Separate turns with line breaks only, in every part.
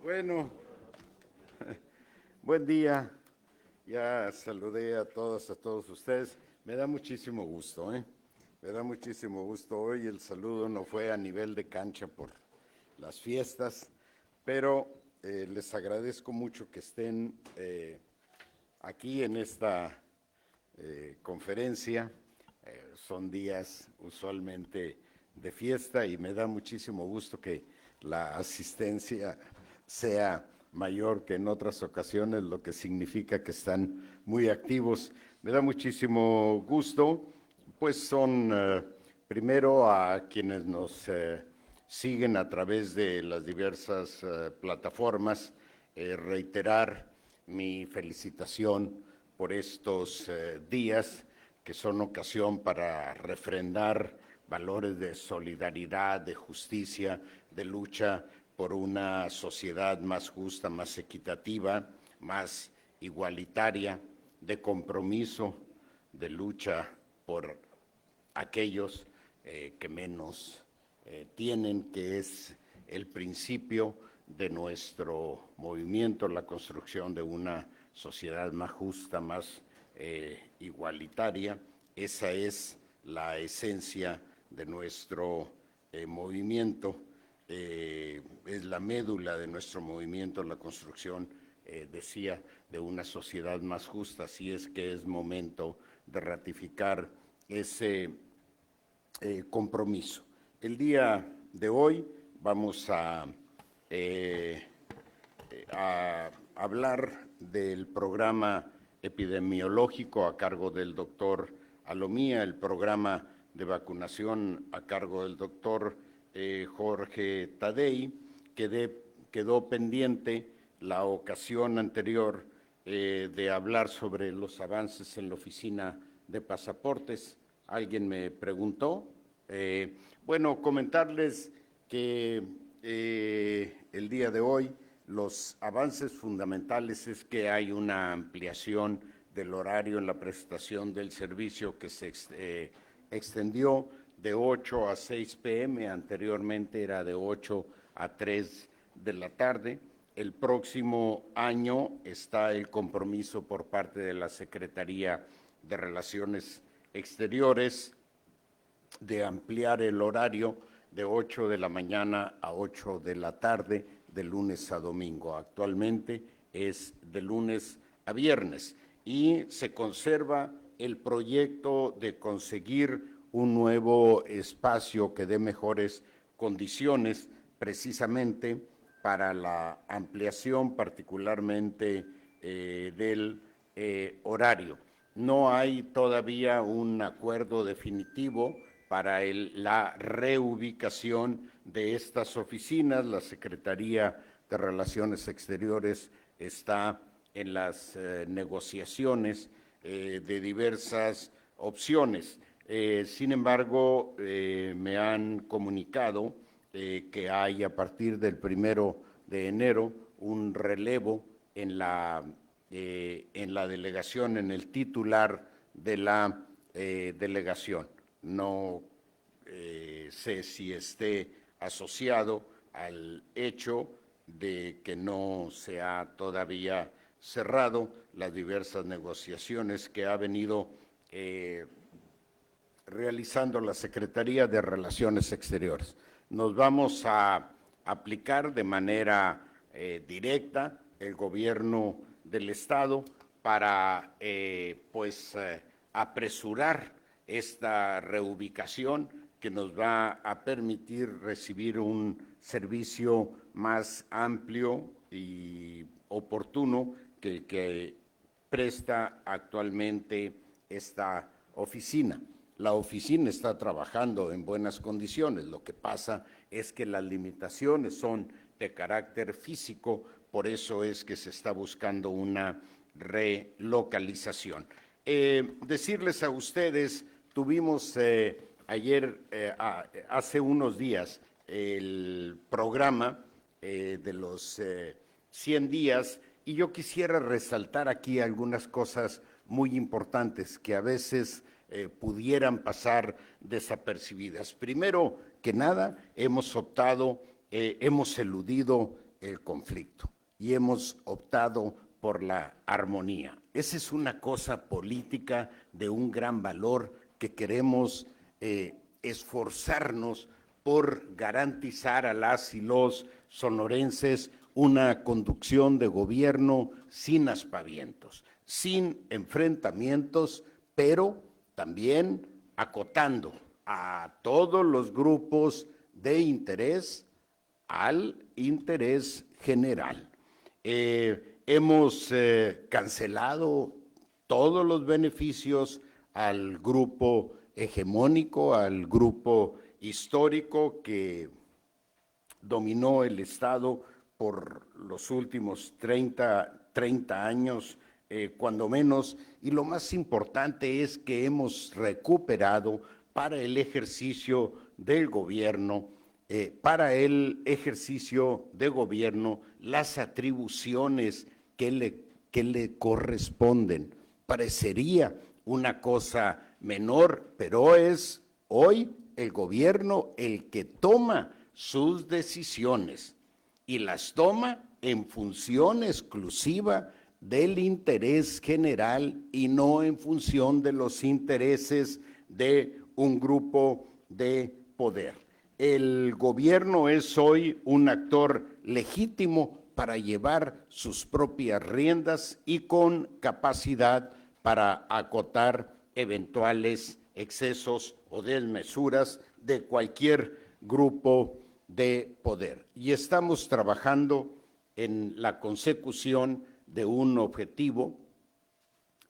Bueno, buen día. Ya saludé a todos ustedes. Me da muchísimo gusto, ¿eh? Me da muchísimo gusto. Hoy el saludo no fue a nivel de cancha por las fiestas, pero les agradezco mucho que estén aquí en esta conferencia. Son días usualmente de fiesta y me da muchísimo gusto que la asistencia sea mayor que en otras ocasiones, lo que significa que están muy activos. Me da muchísimo gusto, pues son primero a quienes nos siguen a través de las diversas plataformas, reiterar mi felicitación por estos días que son ocasión para refrendar valores de solidaridad, de justicia, de lucha por una sociedad más justa, más equitativa, más igualitaria, de compromiso, de lucha por aquellos que menos tienen, que es el principio de nuestro movimiento, la construcción de una sociedad más justa, más igualitaria. Esa es la esencia de nuestro movimiento, es la médula de nuestro movimiento, la construcción, decía, de una sociedad más justa. Así es que es momento de ratificar ese compromiso. El día de hoy vamos a hablar del programa epidemiológico a cargo del doctor Alomía, el programa de vacunación a cargo del doctor Jorge Tadei, quedó pendiente la ocasión anterior de hablar sobre los avances en la oficina de pasaportes. Alguien me preguntó. Bueno, comentarles que el día de hoy los avances fundamentales es que hay una ampliación del horario en la prestación del servicio que se extendió de 8 a 6 p.m., anteriormente era de 8 a 3 de la tarde. El próximo año está el compromiso por parte de la Secretaría de Relaciones Exteriores de ampliar el horario de 8 de la mañana a 8 de la tarde, de lunes a domingo. Actualmente es de lunes a viernes y se conserva el proyecto de conseguir un nuevo espacio que dé mejores condiciones precisamente para la ampliación particularmente del horario. No hay todavía un acuerdo definitivo para la reubicación de estas oficinas. La Secretaría de Relaciones Exteriores está en las negociaciones de diversas opciones. Sin embargo, me han comunicado que hay a partir del 1 de enero un relevo en la delegación, en el titular de la delegación. No sé si esté asociado al hecho de que no se ha todavía cerrado las diversas negociaciones que ha venido realizando la Secretaría de Relaciones Exteriores. Nos vamos a aplicar de manera directa el gobierno del Estado para apresurar esta reubicación que nos va a permitir recibir un servicio más amplio y oportuno que presta actualmente esta oficina. La oficina está trabajando en buenas condiciones, lo que pasa es que las limitaciones son de carácter físico, por eso es que se está buscando una relocalización. Decirles a ustedes, tuvimos hace unos días, el programa de los 100 días, y yo quisiera resaltar aquí algunas cosas muy importantes que a veces pudieran pasar desapercibidas. Primero que nada, hemos eludido el conflicto y hemos optado por la armonía. Esa es una cosa política de un gran valor que queremos esforzarnos por garantizar a las y los sonorenses una conducción de gobierno sin aspavientos, sin enfrentamientos, pero también acotando a todos los grupos de interés al interés general. Hemos cancelado todos los beneficios al grupo hegemónico, al grupo histórico que dominó el Estado por los últimos 30 años, cuando menos, y lo más importante es que hemos recuperado para el ejercicio del gobierno, las atribuciones que le corresponden. Parecería una cosa menor, pero es hoy el gobierno el que toma sus decisiones y las toma en función exclusiva del interés general y no en función de los intereses de un grupo de poder. El gobierno es hoy un actor legítimo para llevar sus propias riendas y con capacidad para acotar eventuales excesos o desmesuras de cualquier grupo de poder. Y estamos trabajando en la consecución de un objetivo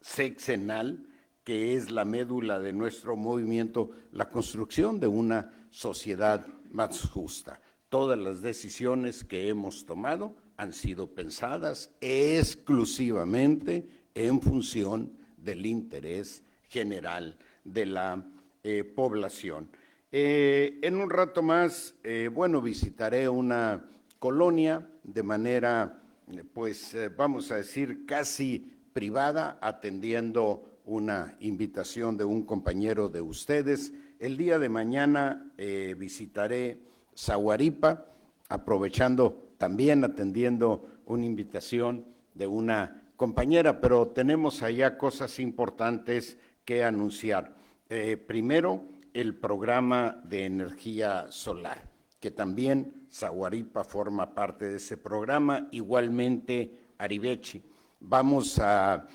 sexenal que es la médula de nuestro movimiento, la construcción de una sociedad más justa. Todas las decisiones que hemos tomado han sido pensadas exclusivamente en función del interés general de la población. En un rato más, visitaré una colonia de manera, vamos a decir, casi privada, atendiendo una invitación de un compañero de ustedes. El día de mañana visitaré Zaguaripa, aprovechando también atendiendo una invitación de una compañera, pero tenemos allá cosas importantes que anunciar. Primero, el programa de energía solar, que también Zaguaripa forma parte de ese programa, igualmente Aribechi. Vamos a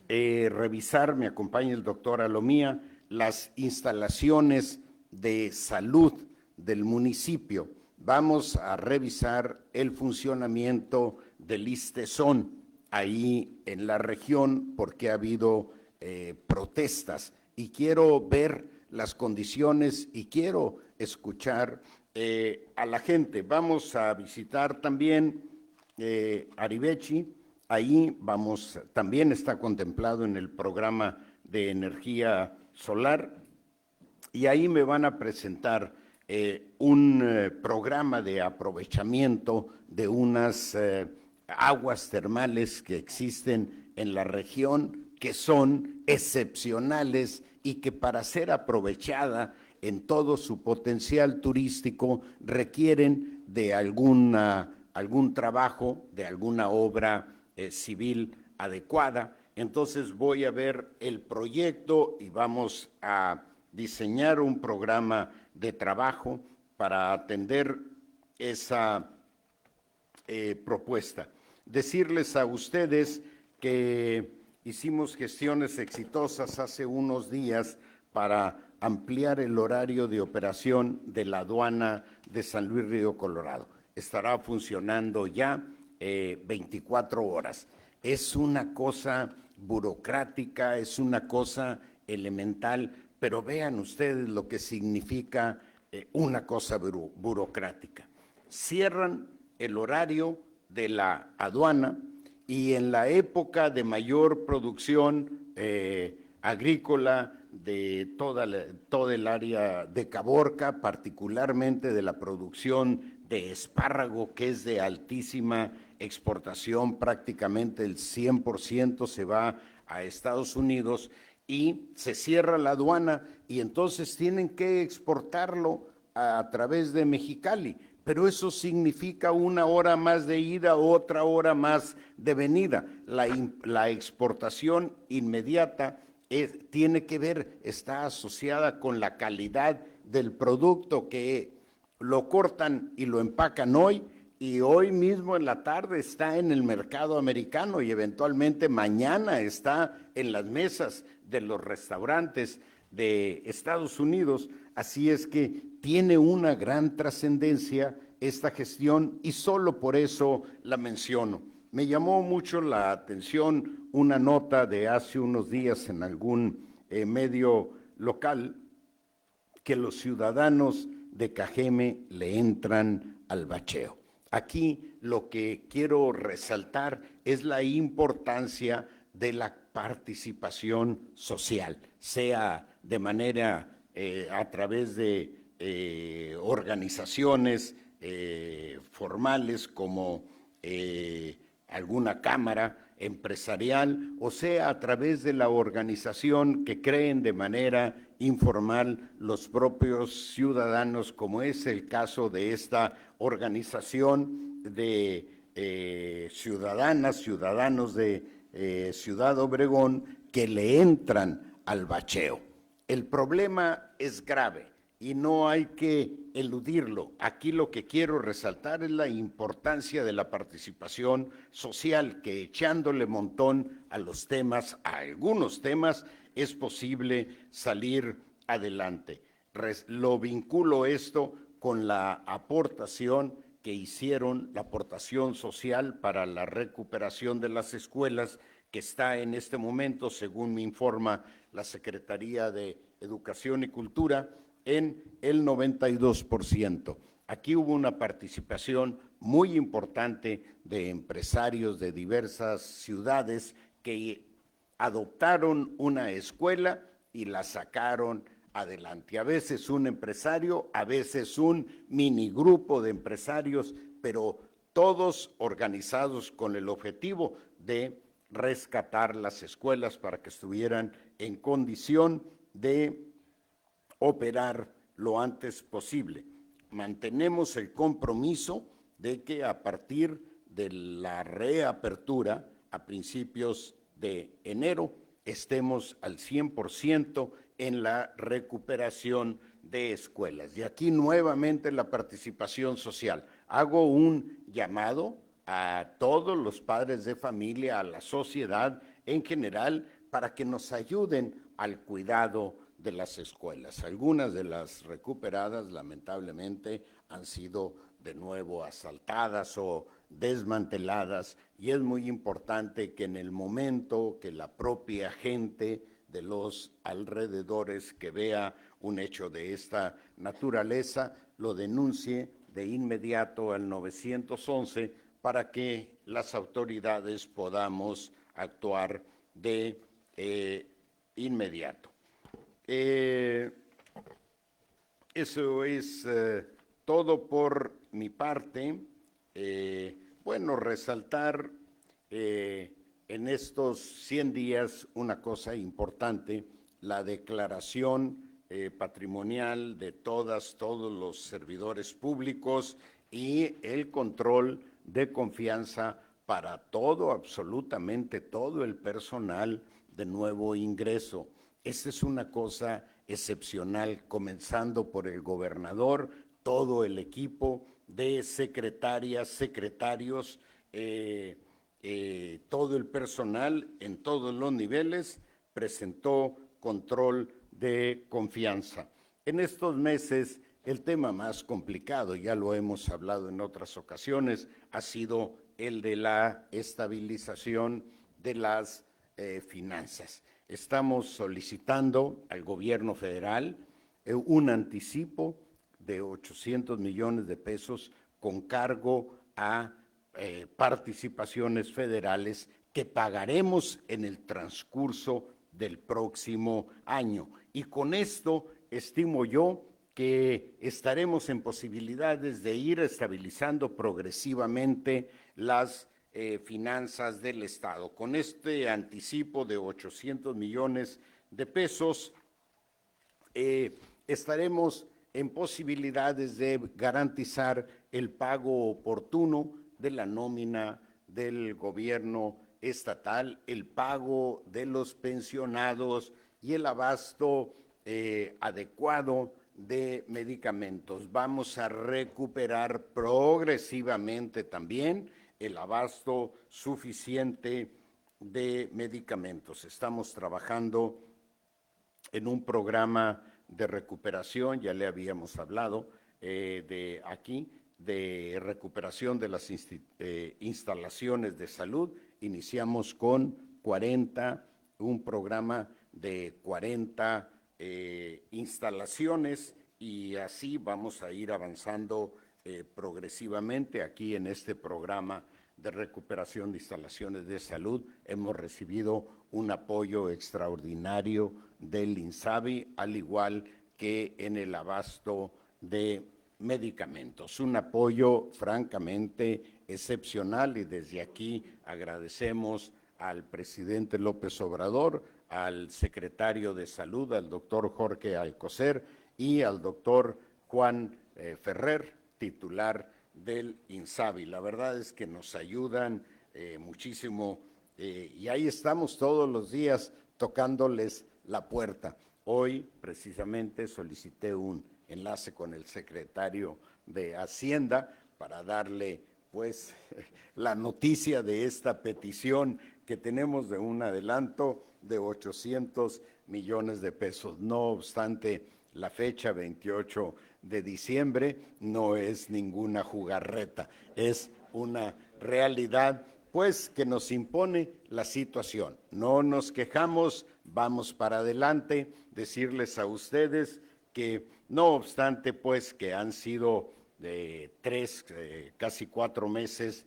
revisar, me acompaña el doctor Alomía, las instalaciones de salud del municipio. Vamos a revisar el funcionamiento del ISSSTESON ahí en la región porque ha habido protestas y quiero ver las condiciones y quiero escuchar a la gente. Vamos a visitar también Aribechi. Ahí también está contemplado en el programa de energía solar y ahí me van a presentar un programa de aprovechamiento de unas aguas termales que existen en la región, que son excepcionales y que para ser aprovechada en todo su potencial turístico requieren de algún trabajo, de alguna obra civil adecuada. Entonces voy a ver el proyecto y vamos a diseñar un programa de trabajo para atender esa propuesta. Decirles a ustedes que hicimos gestiones exitosas hace unos días para ampliar el horario de operación de la aduana de San Luis Río Colorado. Estará funcionando ya 24 horas. Es una cosa burocrática, es una cosa elemental, pero vean ustedes lo que significa una cosa burocrática. Cierran el horario de la aduana y en la época de mayor producción agrícola de toda el área de Caborca, particularmente de la producción de espárrago, que es de altísima exportación, prácticamente el 100% se va a Estados Unidos y se cierra la aduana y entonces tienen que exportarlo a través de Mexicali, pero eso significa una hora más de ida, otra hora más de venida. La exportación inmediata tiene que ver, está asociada con la calidad del producto, que lo cortan y lo empacan hoy, y hoy mismo en la tarde está en el mercado americano y eventualmente mañana está en las mesas de los restaurantes de Estados Unidos. Así es que tiene una gran trascendencia esta gestión y solo por eso la menciono. Me llamó mucho la atención una nota de hace unos días en algún medio local, que los ciudadanos de Cajeme le entran al bacheo. Aquí lo que quiero resaltar es la importancia de la participación social, sea de manera a través de organizaciones formales como alguna cámara empresarial, o sea a través de la organización que creen de manera informal los propios ciudadanos, como es el caso de esta organización de ciudadanos de Ciudad Obregón, que le entran al bacheo. El problema es grave y no hay que eludirlo. Aquí lo que quiero resaltar es la importancia de la participación social, que echándole montón a los temas, a algunos temas, es posible salir adelante. Lo vinculo esto con la aportación que hicieron, la aportación social para la recuperación de las escuelas, que está en este momento, según me informa la Secretaría de Educación y Cultura, en el 92%. Aquí hubo una participación muy importante de empresarios de diversas ciudades que adoptaron una escuela y la sacaron adelante. A veces un empresario, a veces un minigrupo de empresarios, pero todos organizados con el objetivo de rescatar las escuelas para que estuvieran en condición de operar lo antes posible. Mantenemos el compromiso de que a partir de la reapertura a principios de enero estemos al 100% en la recuperación de escuelas. Y aquí nuevamente la participación social. Hago un llamado a todos los padres de familia, a la sociedad en general, para que nos ayuden al cuidado de las escuelas. Algunas de las recuperadas, lamentablemente, han sido de nuevo asaltadas o desmanteladas, y es muy importante que en el momento que la propia gente de los alrededores que vea un hecho de esta naturaleza, lo denuncie de inmediato al 911 para que las autoridades podamos actuar de inmediato. Eso es todo por mi parte. Bueno, resaltar en estos 100 días una cosa importante: la declaración patrimonial de todos los servidores públicos y el control de confianza para todo, absolutamente todo el personal de nuevo ingreso. Esta es una cosa excepcional, comenzando por el gobernador, todo el equipo de secretarias, secretarios, todo el personal en todos los niveles presentó control de confianza. En estos meses, el tema más complicado, ya lo hemos hablado en otras ocasiones, ha sido el de la estabilización de las finanzas. Estamos solicitando al gobierno federal un anticipo de 800 millones de pesos con cargo a participaciones federales que pagaremos en el transcurso del próximo año. Y con esto estimo yo que estaremos en posibilidades de ir estabilizando progresivamente las finanzas del Estado. Con este anticipo de 800 millones de pesos, estaremos en posibilidades de garantizar el pago oportuno de la nómina del gobierno estatal, el pago de los pensionados y el abasto adecuado de medicamentos. Vamos a recuperar progresivamente también el abasto suficiente de medicamentos. Estamos trabajando en un programa de recuperación, ya le habíamos hablado de aquí, de recuperación de las instalaciones de salud. Iniciamos con 40, un programa de 40 instalaciones, y así vamos a ir avanzando progresivamente. Aquí en este programa de recuperación de instalaciones de salud hemos recibido un apoyo extraordinario del INSABI, al igual que en el abasto de medicamentos. Un apoyo francamente excepcional, y desde aquí agradecemos al presidente López Obrador, al secretario de Salud, al doctor Jorge Alcocer, y al doctor Juan Ferrer, titular del INSABI. La verdad es que nos ayudan muchísimo y ahí estamos todos los días tocándoles la puerta. Hoy precisamente solicité un enlace con el secretario de Hacienda para darle pues la noticia de esta petición que tenemos de un adelanto de 800 millones de pesos. No obstante, la fecha 28 de diciembre no es ninguna jugarreta, es una realidad pues que nos impone la situación. No nos quejamos, vamos para adelante. Decirles a ustedes que no obstante pues que han sido casi 4 meses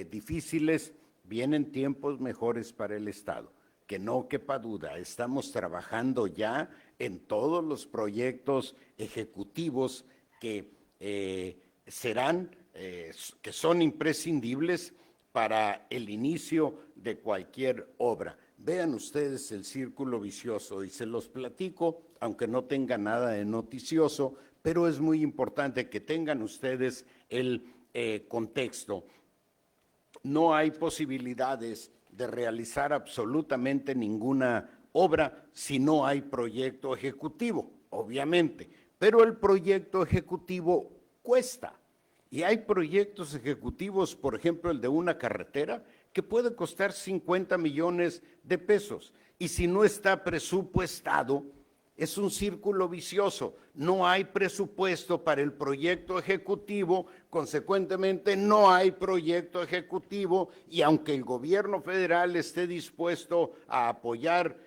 difíciles, vienen tiempos mejores para el Estado. Que no quepa duda, estamos trabajando ya en todos los proyectos ejecutivos que que son imprescindibles para el inicio de cualquier obra. Vean ustedes el círculo vicioso, y se los platico, aunque no tenga nada de noticioso, pero es muy importante que tengan ustedes el contexto. No hay posibilidades de realizar absolutamente ninguna obra si no hay proyecto ejecutivo, obviamente, pero el proyecto ejecutivo cuesta. Y hay proyectos ejecutivos, por ejemplo, el de una carretera, que puede costar 50 millones de pesos. Y si no está presupuestado, es un círculo vicioso. No hay presupuesto para el proyecto ejecutivo, consecuentemente no hay proyecto ejecutivo, y aunque el gobierno federal esté dispuesto a apoyar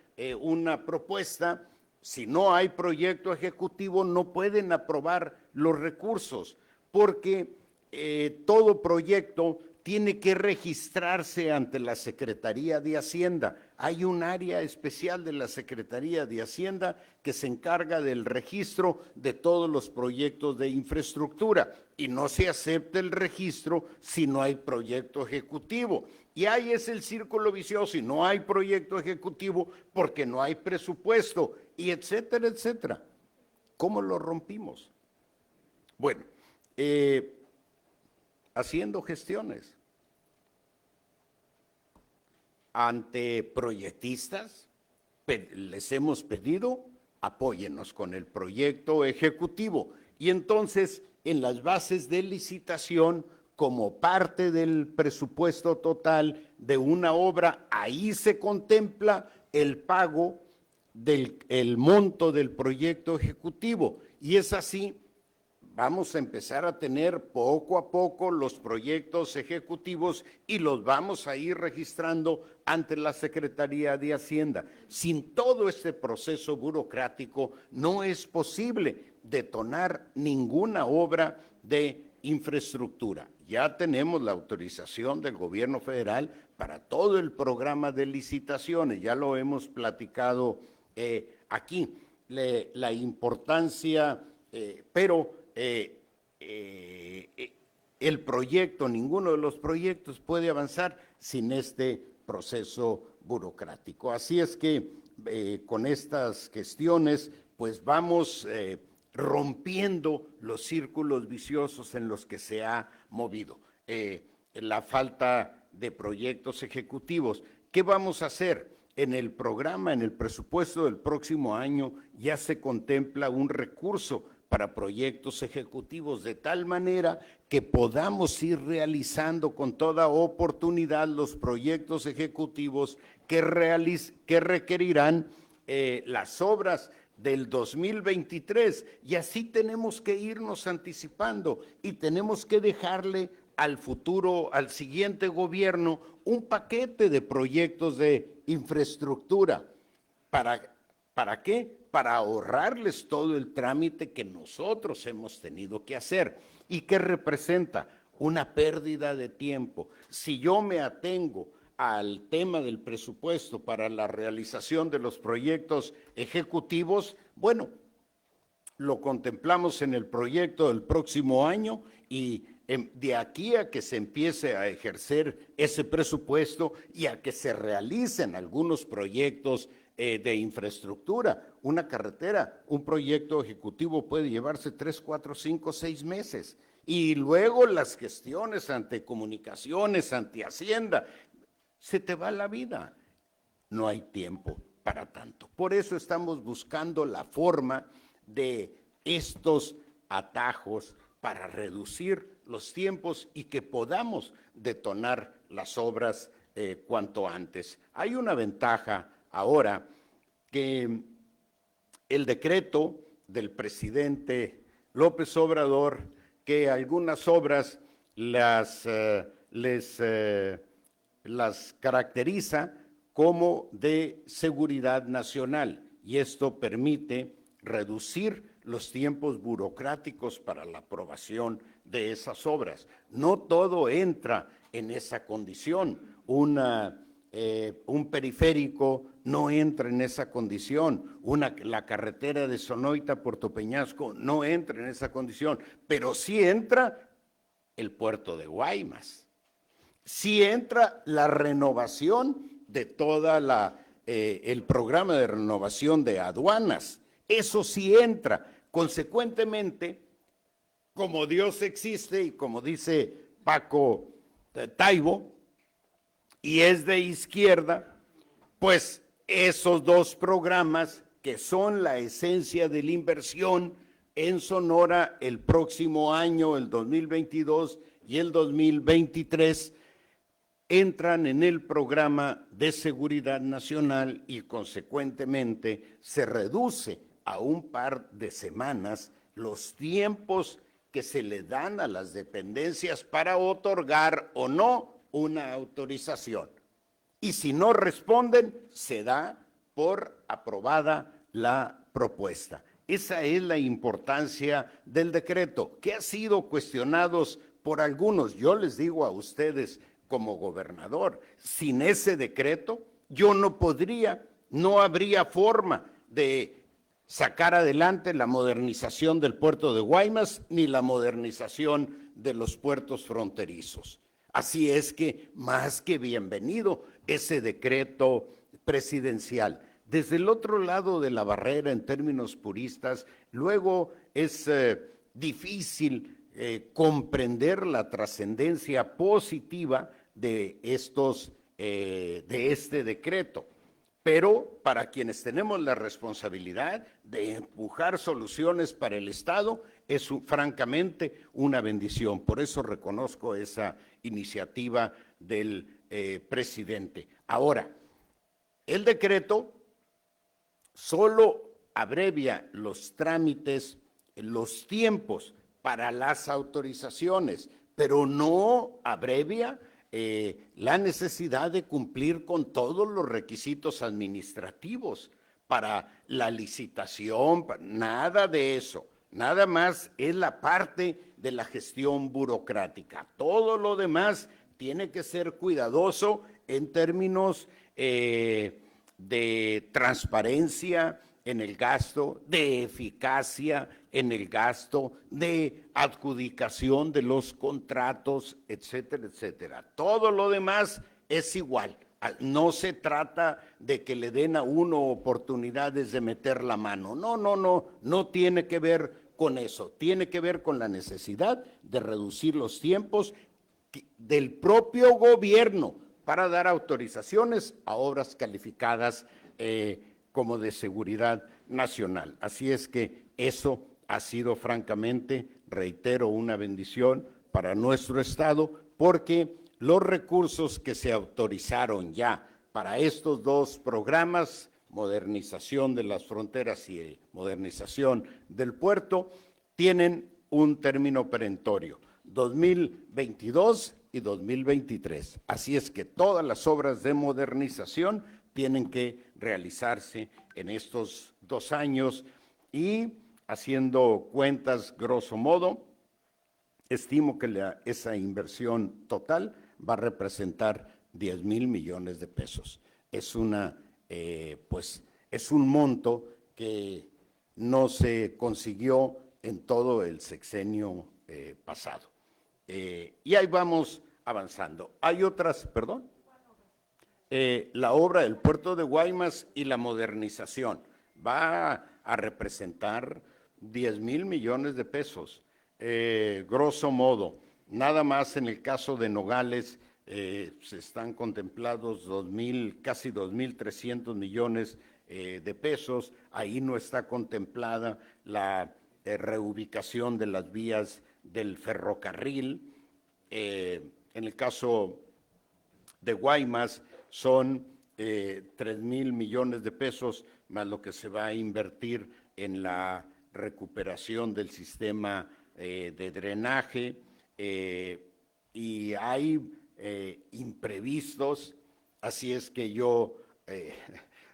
una propuesta, si no hay proyecto ejecutivo no pueden aprobar los recursos, porque todo proyecto tiene que registrarse ante la Secretaría de Hacienda. Hay un área especial de la Secretaría de Hacienda que se encarga del registro de todos los proyectos de infraestructura, y no se acepta el registro si no hay proyecto ejecutivo. Y ahí es el círculo vicioso, y no hay proyecto ejecutivo porque no hay presupuesto, y etcétera, etcétera. ¿Cómo lo rompimos? Bueno, haciendo gestiones ante proyectistas, les hemos pedido apóyennos con el proyecto ejecutivo, y entonces en las bases de licitación, como parte del presupuesto total de una obra, ahí se contempla el pago del monto del proyecto ejecutivo, y es así. Vamos a empezar a tener poco a poco los proyectos ejecutivos y los vamos a ir registrando ante la Secretaría de Hacienda. Sin todo este proceso burocrático no es posible detonar ninguna obra de infraestructura. Ya tenemos la autorización del gobierno federal para todo el programa de licitaciones, ya lo hemos platicado aquí, la importancia, pero el proyecto, ninguno de los proyectos puede avanzar sin este proceso burocrático. Así es que con estas gestiones, pues vamos rompiendo los círculos viciosos en los que se ha movido. La falta de proyectos ejecutivos. ¿Qué vamos a hacer? En el programa, en el presupuesto del próximo año, ya se contempla un recurso para proyectos ejecutivos, de tal manera que podamos ir realizando con toda oportunidad los proyectos ejecutivos que requerirán las obras del 2023, y así tenemos que irnos anticipando y tenemos que dejarle al futuro, al siguiente gobierno, un paquete de proyectos de infraestructura. ¿Para qué? Para ahorrarles todo el trámite que nosotros hemos tenido que hacer. ¿Y qué representa? Una pérdida de tiempo. Si yo me atengo al tema del presupuesto para la realización de los proyectos ejecutivos, bueno, lo contemplamos en el proyecto del próximo año y de aquí a que se empiece a ejercer ese presupuesto y a que se realicen algunos proyectos de infraestructura, una carretera, un proyecto ejecutivo puede llevarse 3, 4, 5, 6 meses. Y luego las gestiones ante comunicaciones, ante Hacienda, se te va la vida. No hay tiempo para tanto. Por eso estamos buscando la forma de estos atajos para reducir los tiempos y que podamos detonar las obras cuanto antes. Hay una ventaja ahora, que el decreto del presidente López Obrador, que algunas obras las caracteriza como de seguridad nacional, y esto permite reducir los tiempos burocráticos para la aprobación de esas obras. No todo entra en esa condición. Un periférico no entra en esa condición. La carretera de Sonoita a Puerto Peñasco no entra en esa condición, pero sí entra el puerto de Guaymas. Sí entra la renovación de toda el programa de renovación de aduanas. Eso sí entra. Consecuentemente, como Dios existe y como dice Paco Taibo, y es de izquierda, pues esos dos programas que son la esencia de la inversión en Sonora el próximo año, el 2022 y el 2023, entran en el programa de seguridad nacional y consecuentemente se reduce a un par de semanas los tiempos que se le dan a las dependencias para otorgar o no una autorización. Y si no responden, se da por aprobada la propuesta. Esa es la importancia del decreto, que ha sido cuestionados por algunos. Yo les digo a ustedes como gobernador, sin ese decreto yo no habría forma de sacar adelante la modernización del puerto de Guaymas ni la modernización de los puertos fronterizos. Así es que más que bienvenido ese decreto presidencial. Desde el otro lado de la barrera, en términos puristas, luego es difícil comprender la trascendencia positiva de este decreto. Pero para quienes tenemos la responsabilidad de empujar soluciones para el Estado, es francamente una bendición. Por eso reconozco esa iniciativa del presidente. Ahora, el decreto solo abrevia los trámites, los tiempos para las autorizaciones, pero no abrevia la necesidad de cumplir con todos los requisitos administrativos para la licitación, nada de eso. Nada más es la parte de la gestión burocrática. Todo lo demás tiene que ser cuidadoso en términos de transparencia en el gasto, de eficacia en el gasto, de adjudicación de los contratos, etcétera, etcétera. Todo lo demás es igual. No se trata de que le den a uno oportunidades de meter la mano. No tiene que ver con eso, tiene que ver con la necesidad de reducir los tiempos del propio gobierno para dar autorizaciones a obras calificadas como de seguridad nacional. Así es que eso ha sido francamente, reitero, una bendición para nuestro Estado, porque los recursos que se autorizaron ya para estos dos programas, modernización de las fronteras y modernización del puerto, tienen un término perentorio, 2022 y 2023. Así es que todas las obras de modernización tienen que realizarse en estos 2 años y, haciendo cuentas grosso modo, estimo que esa inversión total va a representar 10,000 millones de pesos. Es es un monto que no se consiguió en todo el sexenio pasado. Y ahí vamos avanzando. Hay otras, perdón, la obra del puerto de Guaymas y la modernización va a representar 10,000 millones de pesos, grosso modo. Nada más en el caso de Nogales se están contemplados casi 2,300 millones de pesos. Ahí no está contemplada la reubicación de las vías del ferrocarril. En el caso de Guaymas son 3,000 millones de pesos, más lo que se va a invertir en la recuperación del sistema de drenaje, y hay imprevistos, así es que yo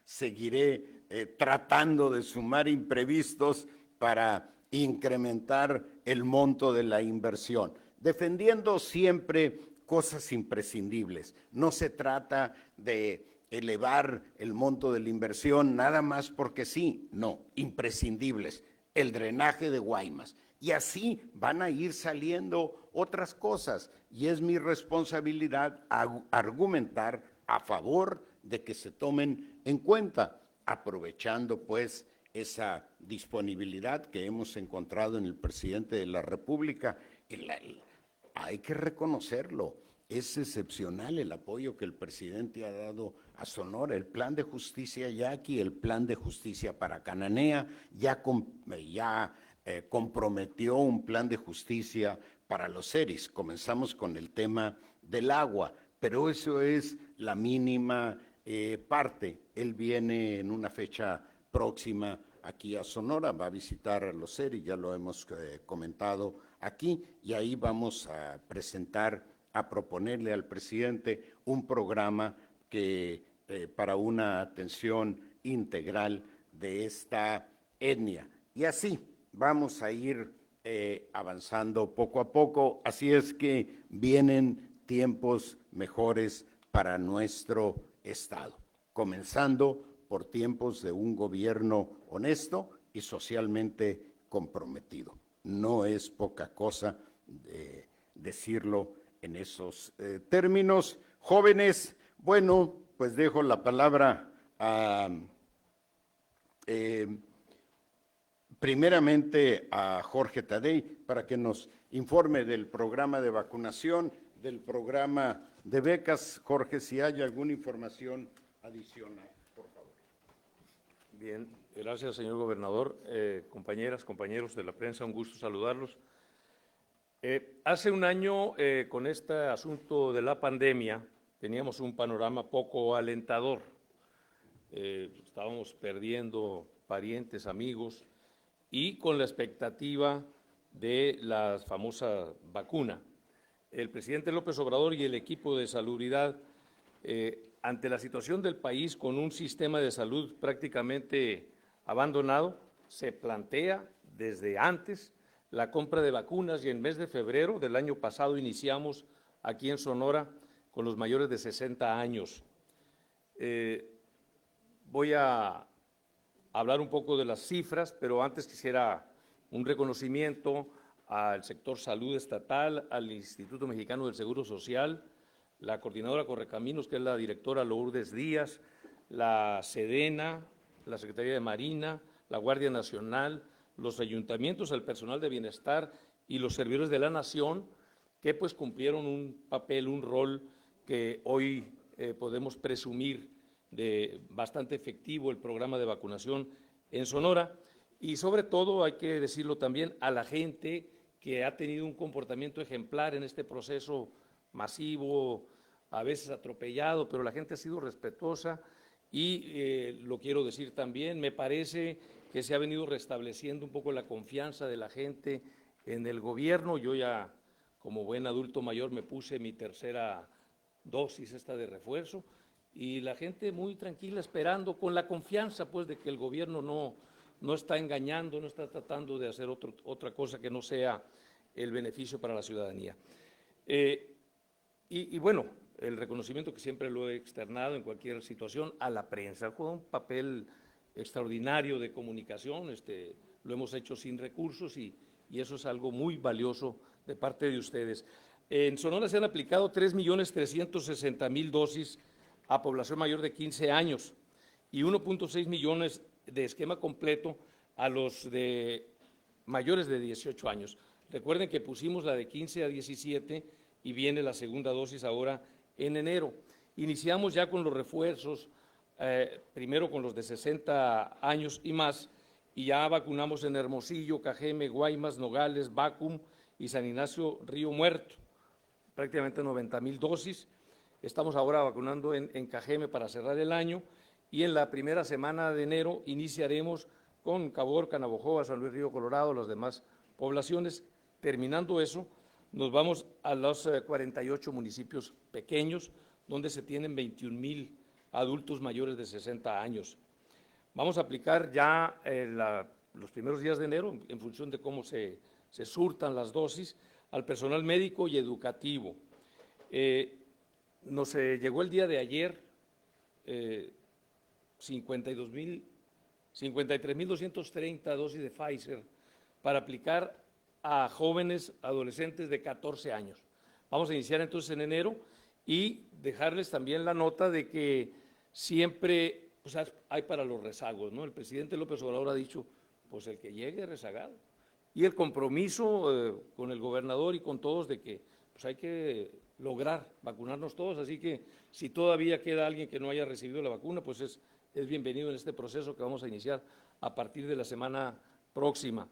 seguiré tratando de sumar imprevistos para incrementar el monto de la inversión, defendiendo siempre cosas imprescindibles. No se trata de elevar el monto de la inversión nada más porque sí, no, imprescindibles. El drenaje de Guaymas. Y así van a ir saliendo otras cosas. Y es mi responsabilidad argumentar a favor de que se tomen en cuenta, aprovechando pues esa disponibilidad que hemos encontrado en el presidente de la República. Hay que reconocerlo, es excepcional el apoyo que el presidente ha dado a Sonora. El plan de justicia Yaqui, el plan de justicia para Cananea, ya comprometió un plan de justicia para los seris. Comenzamos con el tema del agua, pero eso es la mínima parte. Él viene en una fecha próxima aquí a Sonora, va a visitar a los seris, ya lo hemos comentado aquí, y ahí vamos a presentar, a proponerle al presidente un programa para una atención integral de esta etnia. Y así vamos a ir avanzando poco a poco, así es que vienen tiempos mejores para nuestro Estado, comenzando por tiempos de un gobierno honesto y socialmente comprometido. No es poca cosa decirlo en esos términos. Jóvenes, bueno, pues dejo la palabra primeramente a Jorge Tadei para que nos informe del programa de vacunación, del programa de becas. Jorge, si hay alguna información adicional, por favor.
Bien, gracias, señor gobernador. Compañeras, compañeros de la prensa, un gusto saludarlos. Hace un año, con este asunto de la pandemia, teníamos un panorama poco alentador. Estábamos perdiendo parientes, amigos, y con la expectativa de la famosa vacuna. El presidente López Obrador y el equipo de salubridad, ante la situación del país con un sistema de salud prácticamente abandonado, se plantea desde antes la compra de vacunas, y en el mes de febrero del año pasado iniciamos aquí en Sonora con los mayores de 60 años. Voy a hablar un poco de las cifras, pero antes quisiera un reconocimiento al sector salud estatal, al Instituto Mexicano del Seguro Social, la coordinadora Correcaminos, que es la directora Lourdes Díaz, la Sedena, la Secretaría de Marina, la Guardia Nacional, los ayuntamientos, el personal de bienestar y los servidores de la nación, que pues cumplieron un papel, un rol que hoy podemos presumir de bastante efectivo el programa de vacunación en Sonora. Y sobre todo, hay que decirlo también, a la gente que ha tenido un comportamiento ejemplar en este proceso masivo, a veces atropellado, pero la gente ha sido respetuosa y lo quiero decir también, me parece que se ha venido restableciendo un poco la confianza de la gente en el gobierno. Yo ya, como buen adulto mayor, me puse mi tercera dosis esta de refuerzo y la gente muy tranquila esperando, con la confianza pues de que el gobierno no está engañando, no está tratando de hacer otra cosa que no sea el beneficio para la ciudadanía. Y bueno, el reconocimiento que siempre lo he externado en cualquier situación a la prensa, juega un papel extraordinario de comunicación, lo hemos hecho sin recursos y eso es algo muy valioso de parte de ustedes. En Sonora se han aplicado 3.360.000 dosis a población mayor de 15 años y 1.6 millones de esquema completo a los de mayores de 18 años. Recuerden que pusimos la de 15 a 17 y viene la segunda dosis ahora en enero. Iniciamos ya con los refuerzos, primero con los de 60 años y más, y ya vacunamos en Hermosillo, Cajeme, Guaymas, Nogales, Bacum y San Ignacio Río Muerto, prácticamente 90.000 dosis. Estamos ahora vacunando en Cajeme para cerrar el año y en la primera semana de enero iniciaremos con Caborca, Navojoa, San Luis Río Colorado, las demás poblaciones. Terminando eso, nos vamos a los 48 municipios pequeños, donde se tienen 21.000 adultos mayores de 60 años. Vamos a aplicar ya los primeros días de enero, en función de cómo se surtan las dosis, al personal médico y educativo. Nos llegó el día de ayer 53.230 dosis de Pfizer para aplicar a jóvenes adolescentes de 14 años. Vamos a iniciar entonces en enero y dejarles también la nota de que siempre pues, hay para los rezagos, ¿no? El presidente López Obrador ha dicho, pues el que llegue rezagado. Y el compromiso con el gobernador y con todos de que pues, hay que lograr vacunarnos todos, así que si todavía queda alguien que no haya recibido la vacuna, pues es bienvenido en este proceso que vamos a iniciar a partir de la semana próxima.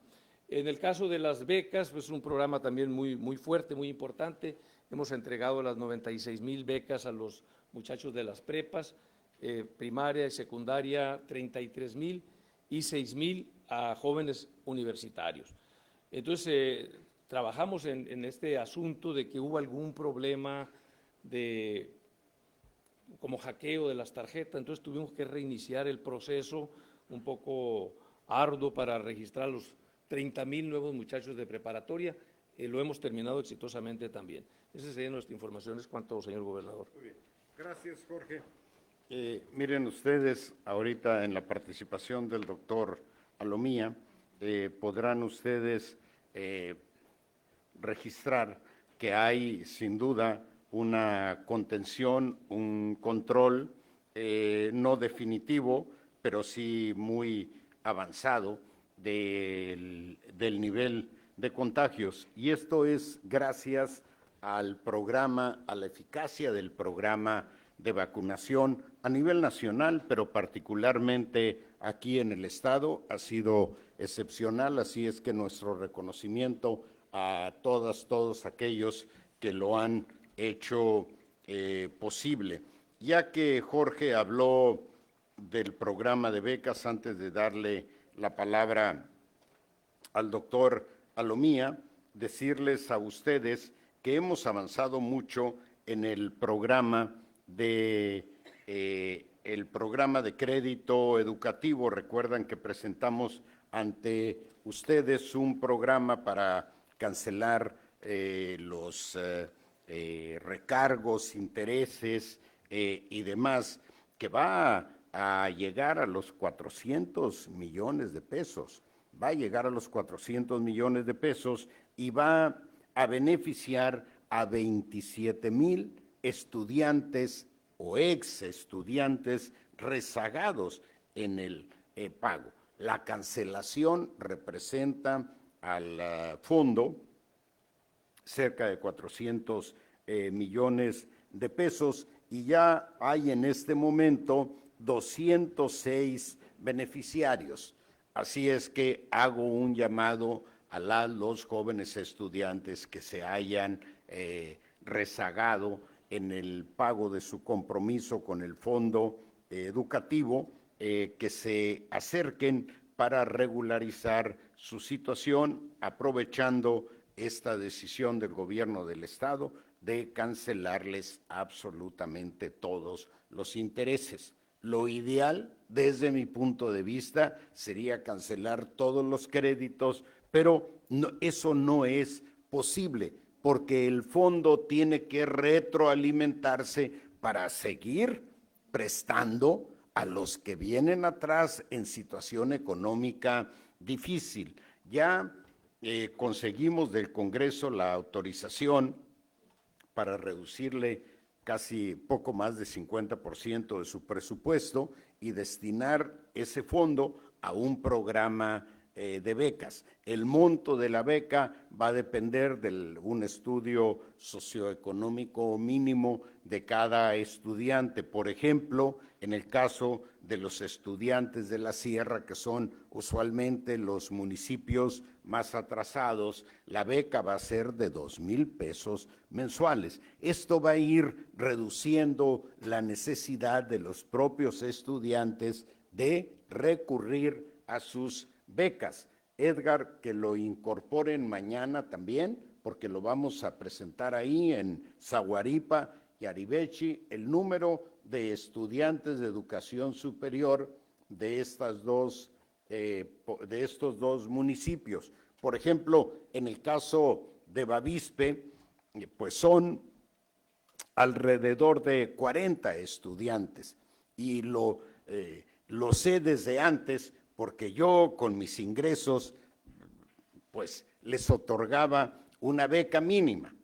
En el caso de las becas, pues es un programa también muy fuerte, muy importante. Hemos entregado las 96.000 becas a los muchachos de las prepas, primaria y secundaria 33.000 y 6.000 a jóvenes universitarios. Entonces, trabajamos en este asunto de que hubo algún problema como hackeo de las tarjetas, entonces tuvimos que reiniciar el proceso un poco arduo para registrar los 30.000 nuevos muchachos de preparatoria, lo hemos terminado exitosamente también. Esa sería nuestra información, es cuanto, señor gobernador.
Muy bien. Gracias, Jorge. Miren ustedes, ahorita en la participación del doctor Alomía, podrán ustedes registrar que hay sin duda una contención, un control no definitivo, pero sí muy avanzado del nivel de contagios. Y esto es gracias al programa, a la eficacia del programa de vacunación a nivel nacional, pero particularmente aquí en el estado ha sido excepcional, así es que nuestro reconocimiento a todos aquellos que lo han hecho posible. Ya que Jorge habló del programa de becas, antes de darle la palabra al doctor Alomía, decirles a ustedes que hemos avanzado mucho en el programa de crédito educativo. Recuerdan que presentamos ante ustedes un programa para cancelar los recargos, intereses y demás, que va a llegar a los 400 millones de pesos. Va a llegar a los 400 millones de pesos y va a beneficiar a 27,000 estudiantes o ex estudiantes rezagados en el pago. La cancelación representa al fondo cerca de 400 millones de pesos y ya hay en este momento 206 beneficiarios. Así es que hago un llamado a los jóvenes estudiantes que se hayan rezagado en el pago de su compromiso con el fondo educativo, que se acerquen para regularizar su situación, aprovechando esta decisión del gobierno del estado de cancelarles absolutamente todos los intereses. Lo ideal, desde mi punto de vista, sería cancelar todos los créditos, pero eso no es posible, porque el fondo tiene que retroalimentarse para seguir prestando a los que vienen atrás en situación económica difícil. Ya conseguimos del Congreso la autorización para reducirle casi poco más de 50% de su presupuesto y destinar ese fondo a un programa de becas. El monto de la beca va a depender de un estudio socioeconómico mínimo de cada estudiante. Por ejemplo, en el caso de los estudiantes de la sierra, que son usualmente los municipios más atrasados, la beca va a ser de 2,000 pesos mensuales. Esto va a ir reduciendo la necesidad de los propios estudiantes de recurrir a sus becas. Edgar, que lo incorporen mañana también, porque lo vamos a presentar ahí en Zaguaripa y Aribechi, el número de estudiantes de educación superior de estos dos municipios. Por ejemplo, en el caso de Bavispe, pues son alrededor de 40 estudiantes y lo sé desde antes, porque yo con mis ingresos pues les otorgaba una beca mínima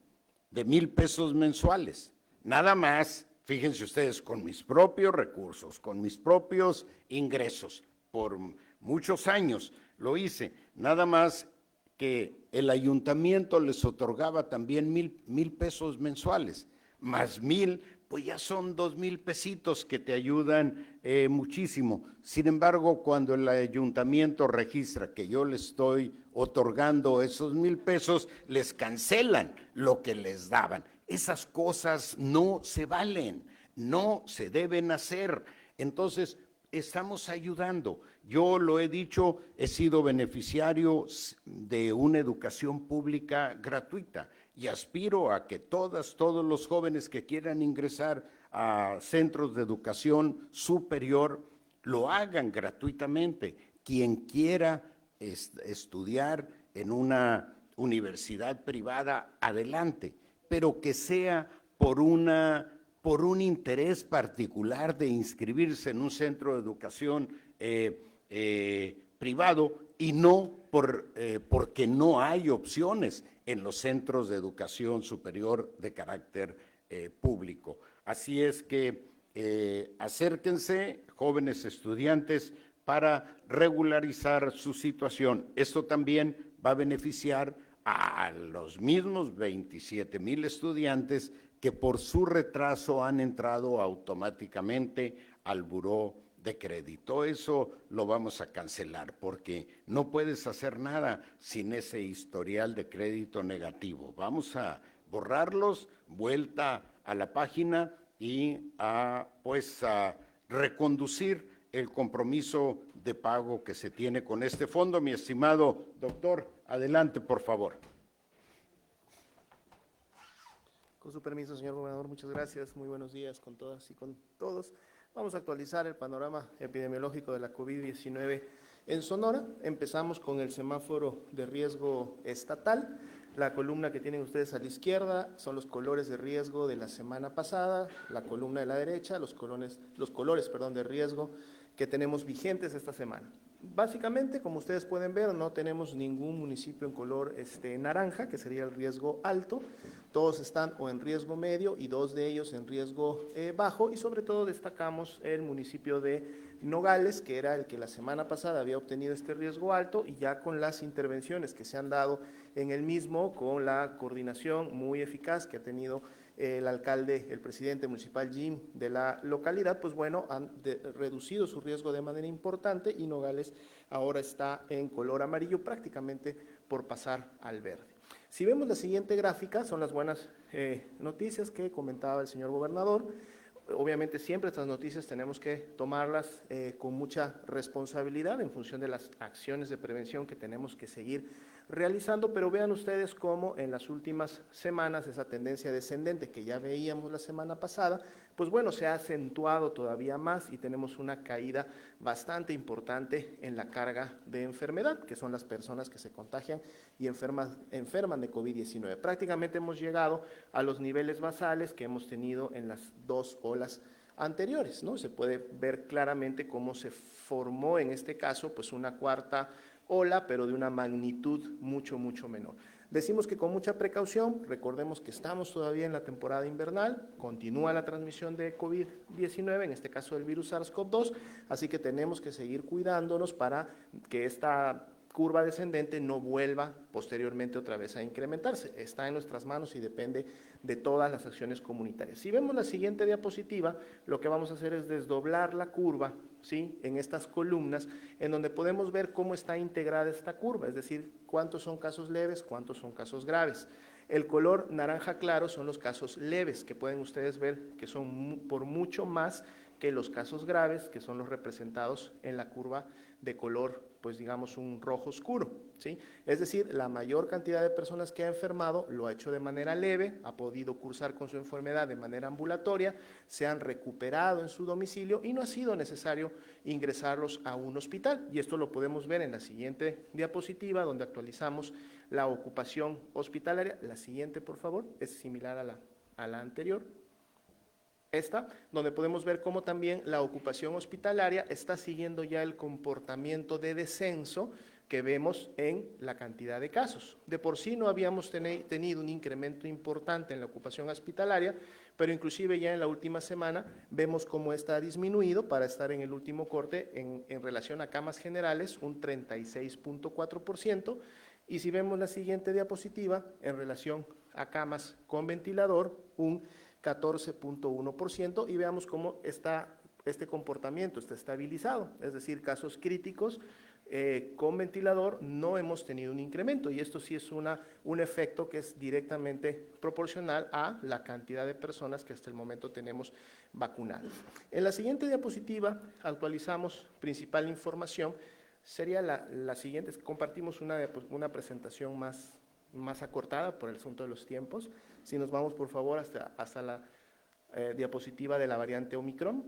de 1,000 pesos mensuales, nada más. Fíjense ustedes, con mis propios recursos, con mis propios ingresos, por muchos años lo hice, nada más que el ayuntamiento les otorgaba también 1,000 pesos mensuales, más 1,000, pues ya son 2,000 pesitos que te ayudan muchísimo. Sin embargo, cuando el ayuntamiento registra que yo le estoy otorgando esos 1,000 pesos, les cancelan lo que les daban. Esas cosas no se valen, no se deben hacer. Entonces, estamos ayudando. Yo lo he dicho, he sido beneficiario de una educación pública gratuita y aspiro a que todos los jóvenes que quieran ingresar a centros de educación superior lo hagan gratuitamente. Quien quiera estudiar en una universidad privada, adelante, pero que sea por un interés particular de inscribirse en un centro de educación privado y no porque no hay opciones en los centros de educación superior de carácter público. Así es que acérquense, jóvenes estudiantes, para regularizar su situación. Esto también va a beneficiar a los mismos 27,000 estudiantes que por su retraso han entrado automáticamente al buró de crédito. Eso lo vamos a cancelar porque no puedes hacer nada sin ese historial de crédito negativo. Vamos a borrarlos, vuelta a la página y a reconducir el compromiso de pago que se tiene con este fondo. Mi estimado doctor, adelante, por favor.
Con su permiso, señor gobernador, muchas gracias. Muy buenos días con todas y con todos. Vamos a actualizar el panorama epidemiológico de la COVID-19 en Sonora. Empezamos con el semáforo de riesgo estatal. La columna que tienen ustedes a la izquierda son los colores de riesgo de la semana pasada. La columna de la derecha, los colores de riesgo que tenemos vigentes esta semana. Básicamente, como ustedes pueden ver, no tenemos ningún municipio en color naranja, que sería el riesgo alto. Todos están o en riesgo medio y 2 de ellos en riesgo bajo, y sobre todo destacamos el municipio de Nogales, que era el que la semana pasada había obtenido este riesgo alto, y ya con las intervenciones que se han dado en el mismo, con la coordinación muy eficaz que ha tenido el alcalde, el presidente municipal Jim de la localidad, pues bueno, han reducido su riesgo de manera importante y Nogales ahora está en color amarillo, prácticamente por pasar al verde. Si vemos la siguiente gráfica, son las buenas noticias que comentaba el señor gobernador. Obviamente siempre estas noticias tenemos que tomarlas con mucha responsabilidad en función de las acciones de prevención que tenemos que seguir realizando, pero vean ustedes cómo en las últimas semanas esa tendencia descendente que ya veíamos la semana pasada, pues bueno, se ha acentuado todavía más y tenemos una caída bastante importante en la carga de enfermedad, que son las personas que se contagian y enferman de COVID-19. Prácticamente hemos llegado a los niveles basales que hemos tenido en las 2 olas anteriores, ¿no? Se puede ver claramente cómo se formó en este caso pues una cuarta ola, pero de una magnitud mucho menor. Decimos que con mucha precaución, recordemos que estamos todavía en la temporada invernal, continúa la transmisión de COVID-19, en este caso del virus SARS-CoV-2, así que tenemos que seguir cuidándonos para que esta curva descendente no vuelva posteriormente otra vez a incrementarse. Está en nuestras manos y depende de todas las acciones comunitarias. Si vemos la siguiente diapositiva, lo que vamos a hacer es desdoblar la curva, ¿sí?, en estas columnas, en donde podemos ver cómo está integrada esta curva, es decir, cuántos son casos leves, cuántos son casos graves. El color naranja claro son los casos leves, que pueden ustedes ver que son por mucho más que los casos graves, que son los representados en la curva de color, pues digamos un rojo oscuro, ¿sí? Es decir, la mayor cantidad de personas que ha enfermado lo ha hecho de manera leve, ha podido cursar con su enfermedad de manera ambulatoria, se han recuperado en su domicilio y no ha sido necesario ingresarlos a un hospital. Y esto lo podemos ver en la siguiente diapositiva, donde actualizamos la ocupación hospitalaria. La siguiente, por favor, es similar a la anterior. Esta, donde podemos ver cómo también la ocupación hospitalaria está siguiendo ya el comportamiento de descenso que vemos en la cantidad de casos. De por sí no habíamos tenido un incremento importante en la ocupación hospitalaria, pero inclusive ya en la última semana vemos cómo está ha disminuido para estar en el último corte en relación a camas generales, un 36.4%, y si vemos la siguiente diapositiva, en relación a camas con ventilador, un 14.1%, y veamos cómo está este comportamiento, está estabilizado, es decir, casos críticos con ventilador no hemos tenido un incremento, y esto sí es un efecto que es directamente proporcional a la cantidad de personas que hasta el momento tenemos vacunadas. En la siguiente diapositiva actualizamos principal información, sería la siguiente, compartimos una presentación más acortada por el asunto de los tiempos. Si nos vamos, por favor, hasta la diapositiva de la variante Omicron.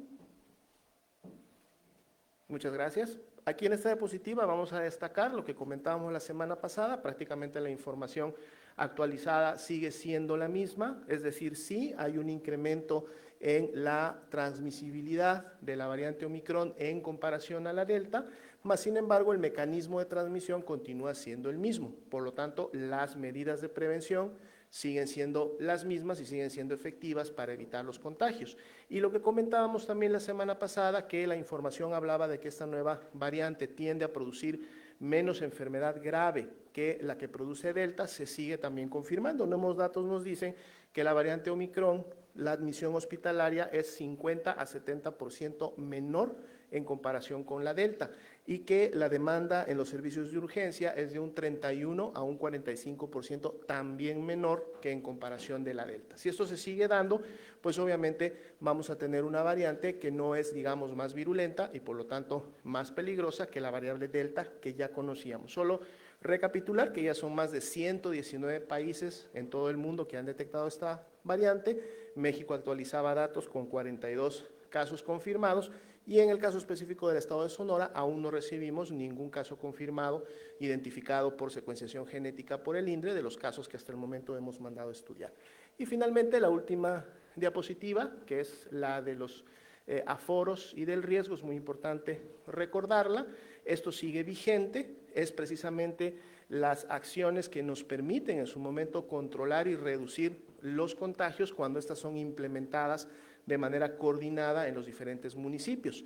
Muchas gracias. Aquí en esta diapositiva vamos a destacar lo que comentábamos la semana pasada, prácticamente la información actualizada sigue siendo la misma, es decir, sí hay un incremento en la transmisibilidad de la variante Omicron en comparación a la Delta, mas sin embargo el mecanismo de transmisión continúa siendo el mismo, por lo tanto las medidas de prevención siguen siendo las mismas y siguen siendo efectivas para evitar los contagios. Y lo que comentábamos también la semana pasada, que la información hablaba de que esta nueva variante tiende a producir menos enfermedad grave que la que produce Delta, se sigue también confirmando. Nuevos datos nos dicen que la variante Omicron, la admisión hospitalaria es 50 a 70% menor en comparación con la Delta, y que la demanda en los servicios de urgencia es de un 31 a un 45% también menor que en comparación de la Delta. Si esto se sigue dando, pues obviamente vamos a tener una variante que no es, digamos, más virulenta y por lo tanto más peligrosa que la variable Delta que ya conocíamos. Solo recapitular que ya son más de 119 países en todo el mundo que han detectado esta variante. México actualizaba datos con 42 casos confirmados, y en el caso específico del estado de Sonora aún no recibimos ningún caso confirmado identificado por secuenciación genética por el INDRE de los casos que hasta el momento hemos mandado a estudiar. Y finalmente la última diapositiva, que es la de los aforos y del riesgo, es muy importante recordarla. Esto sigue vigente, es precisamente las acciones que nos permiten en su momento controlar y reducir los contagios cuando estas son implementadas de manera coordinada en los diferentes municipios.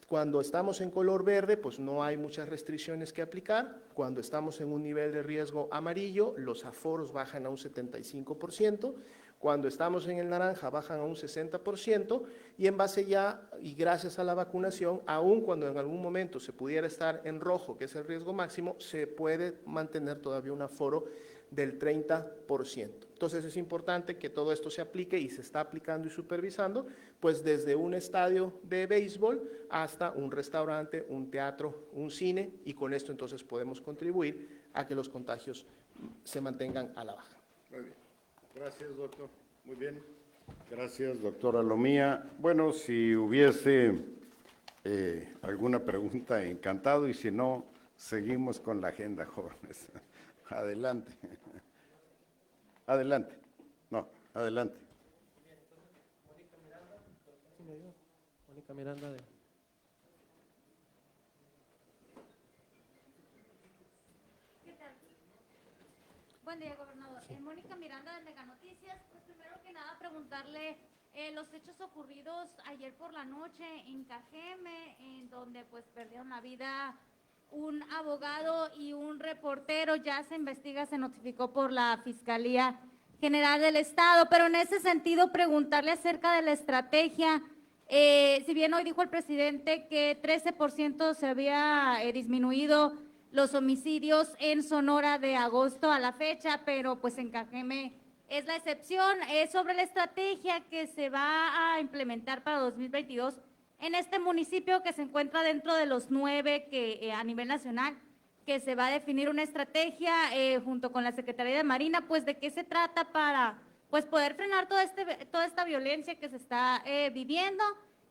Cuando estamos en color verde, pues no hay muchas restricciones que aplicar. Cuando estamos en un nivel de riesgo amarillo, los aforos bajan a un 75%. Cuando estamos en el naranja, bajan a un 60%. Y en base ya, y gracias a la vacunación, aun cuando en algún momento se pudiera estar en rojo, que es el riesgo máximo, se puede mantener todavía un aforo del 30%. Entonces es importante que todo esto se aplique y se está aplicando y supervisando, pues desde un estadio de béisbol hasta un restaurante, un teatro, un cine, y con esto entonces podemos contribuir a que los contagios se mantengan a la baja.
Muy bien. Gracias, doctor. Muy bien. Gracias, doctora Lomía. Bueno, si hubiese alguna pregunta, encantado, y si no, seguimos con la agenda, jóvenes. Adelante. Adelante. No, adelante.
Mónica Miranda de...
¿Qué tal? Buen día, gobernador. Mónica Miranda de Mega Noticias. Pues primero que nada preguntarle los hechos ocurridos ayer por la noche en Cajeme, en donde pues perdieron la vida un abogado y un reportero. Ya se investiga, se notificó por la Fiscalía General del Estado, pero en ese sentido preguntarle acerca de la estrategia. Si bien hoy dijo el presidente que 13% se había disminuido los homicidios en Sonora de agosto a la fecha, pero pues en Cajeme es la excepción. Sobre la estrategia que se va a implementar para 2022 en este municipio que se encuentra dentro de los 9 que a nivel nacional, que se va a definir una estrategia junto con la Secretaría de Marina, pues de qué se trata para pues poder frenar toda esta violencia que se está viviendo.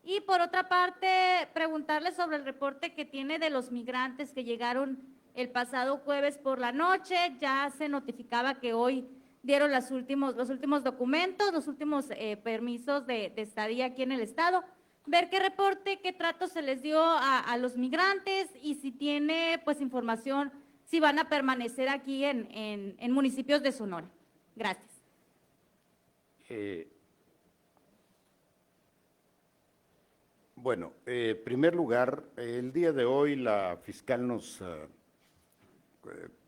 Y por otra parte, preguntarle sobre el reporte que tiene de los migrantes que llegaron el pasado jueves por la noche. Ya se notificaba que hoy dieron los últimos documentos, los últimos permisos de estadía aquí en el estado. Ver qué reporte, qué trato se les dio a los migrantes y si tiene pues información, si van a permanecer aquí en municipios de Sonora. Gracias.
Bueno, en primer lugar, el día de hoy la fiscal nos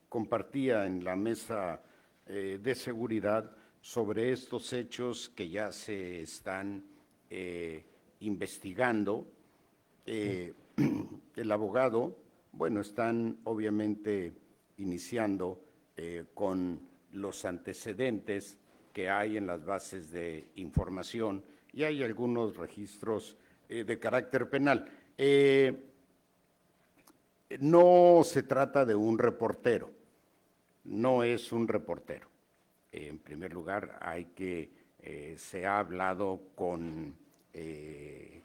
compartía en la mesa de seguridad sobre estos hechos que ya se están investigando. El abogado, bueno, están obviamente iniciando con los antecedentes que hay en las bases de información y hay algunos registros de carácter penal. No se trata de un reportero, no es un reportero. En primer lugar, se ha hablado con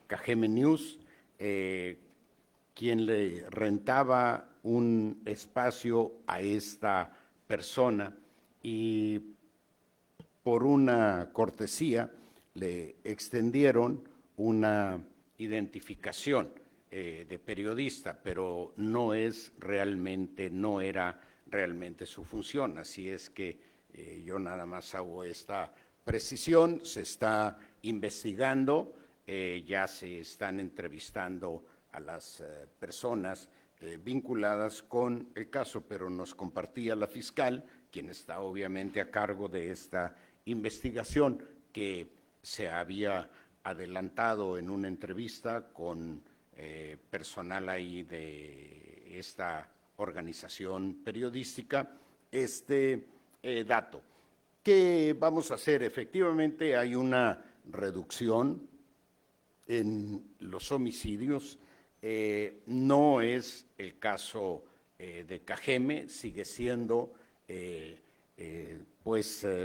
Cajeme News, quien le rentaba un espacio a esta persona y por una cortesía le extendieron una identificación de periodista, pero no era realmente su función. Así es que yo nada más hago esta precisión. Se está investigando, ya se están entrevistando a las personas vinculadas con el caso, pero nos compartía la fiscal, quien está obviamente a cargo de esta investigación, que se había adelantado en una entrevista con personal ahí de esta organización periodística este dato. ¿Qué vamos a hacer? Efectivamente hay una reducción en los homicidios. No es el caso de Cajeme, sigue siendo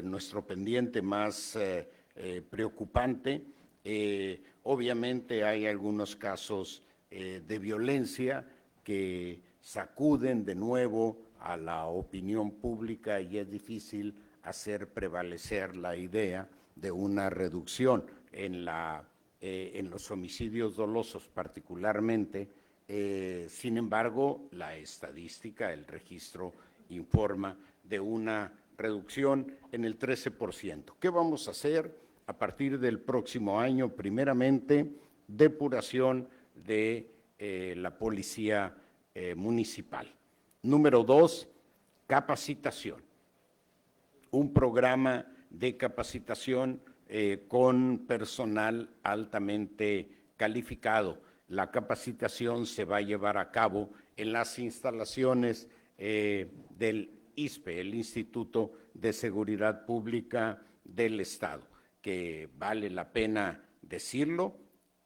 nuestro pendiente más preocupante. Obviamente hay algunos casos de violencia que sacuden de nuevo a la opinión pública y es difícil hacer prevalecer la idea de una reducción en los homicidios dolosos particularmente. Sin embargo, la estadística, el registro informa de una reducción en el 13%. ¿Qué vamos a hacer? A partir del próximo año, primeramente, depuración de la policía municipal. Número 2, capacitación. Un programa de capacitación con personal altamente calificado. La capacitación se va a llevar a cabo en las instalaciones del ISPE, el Instituto de Seguridad Pública del Estado, que vale la pena decirlo,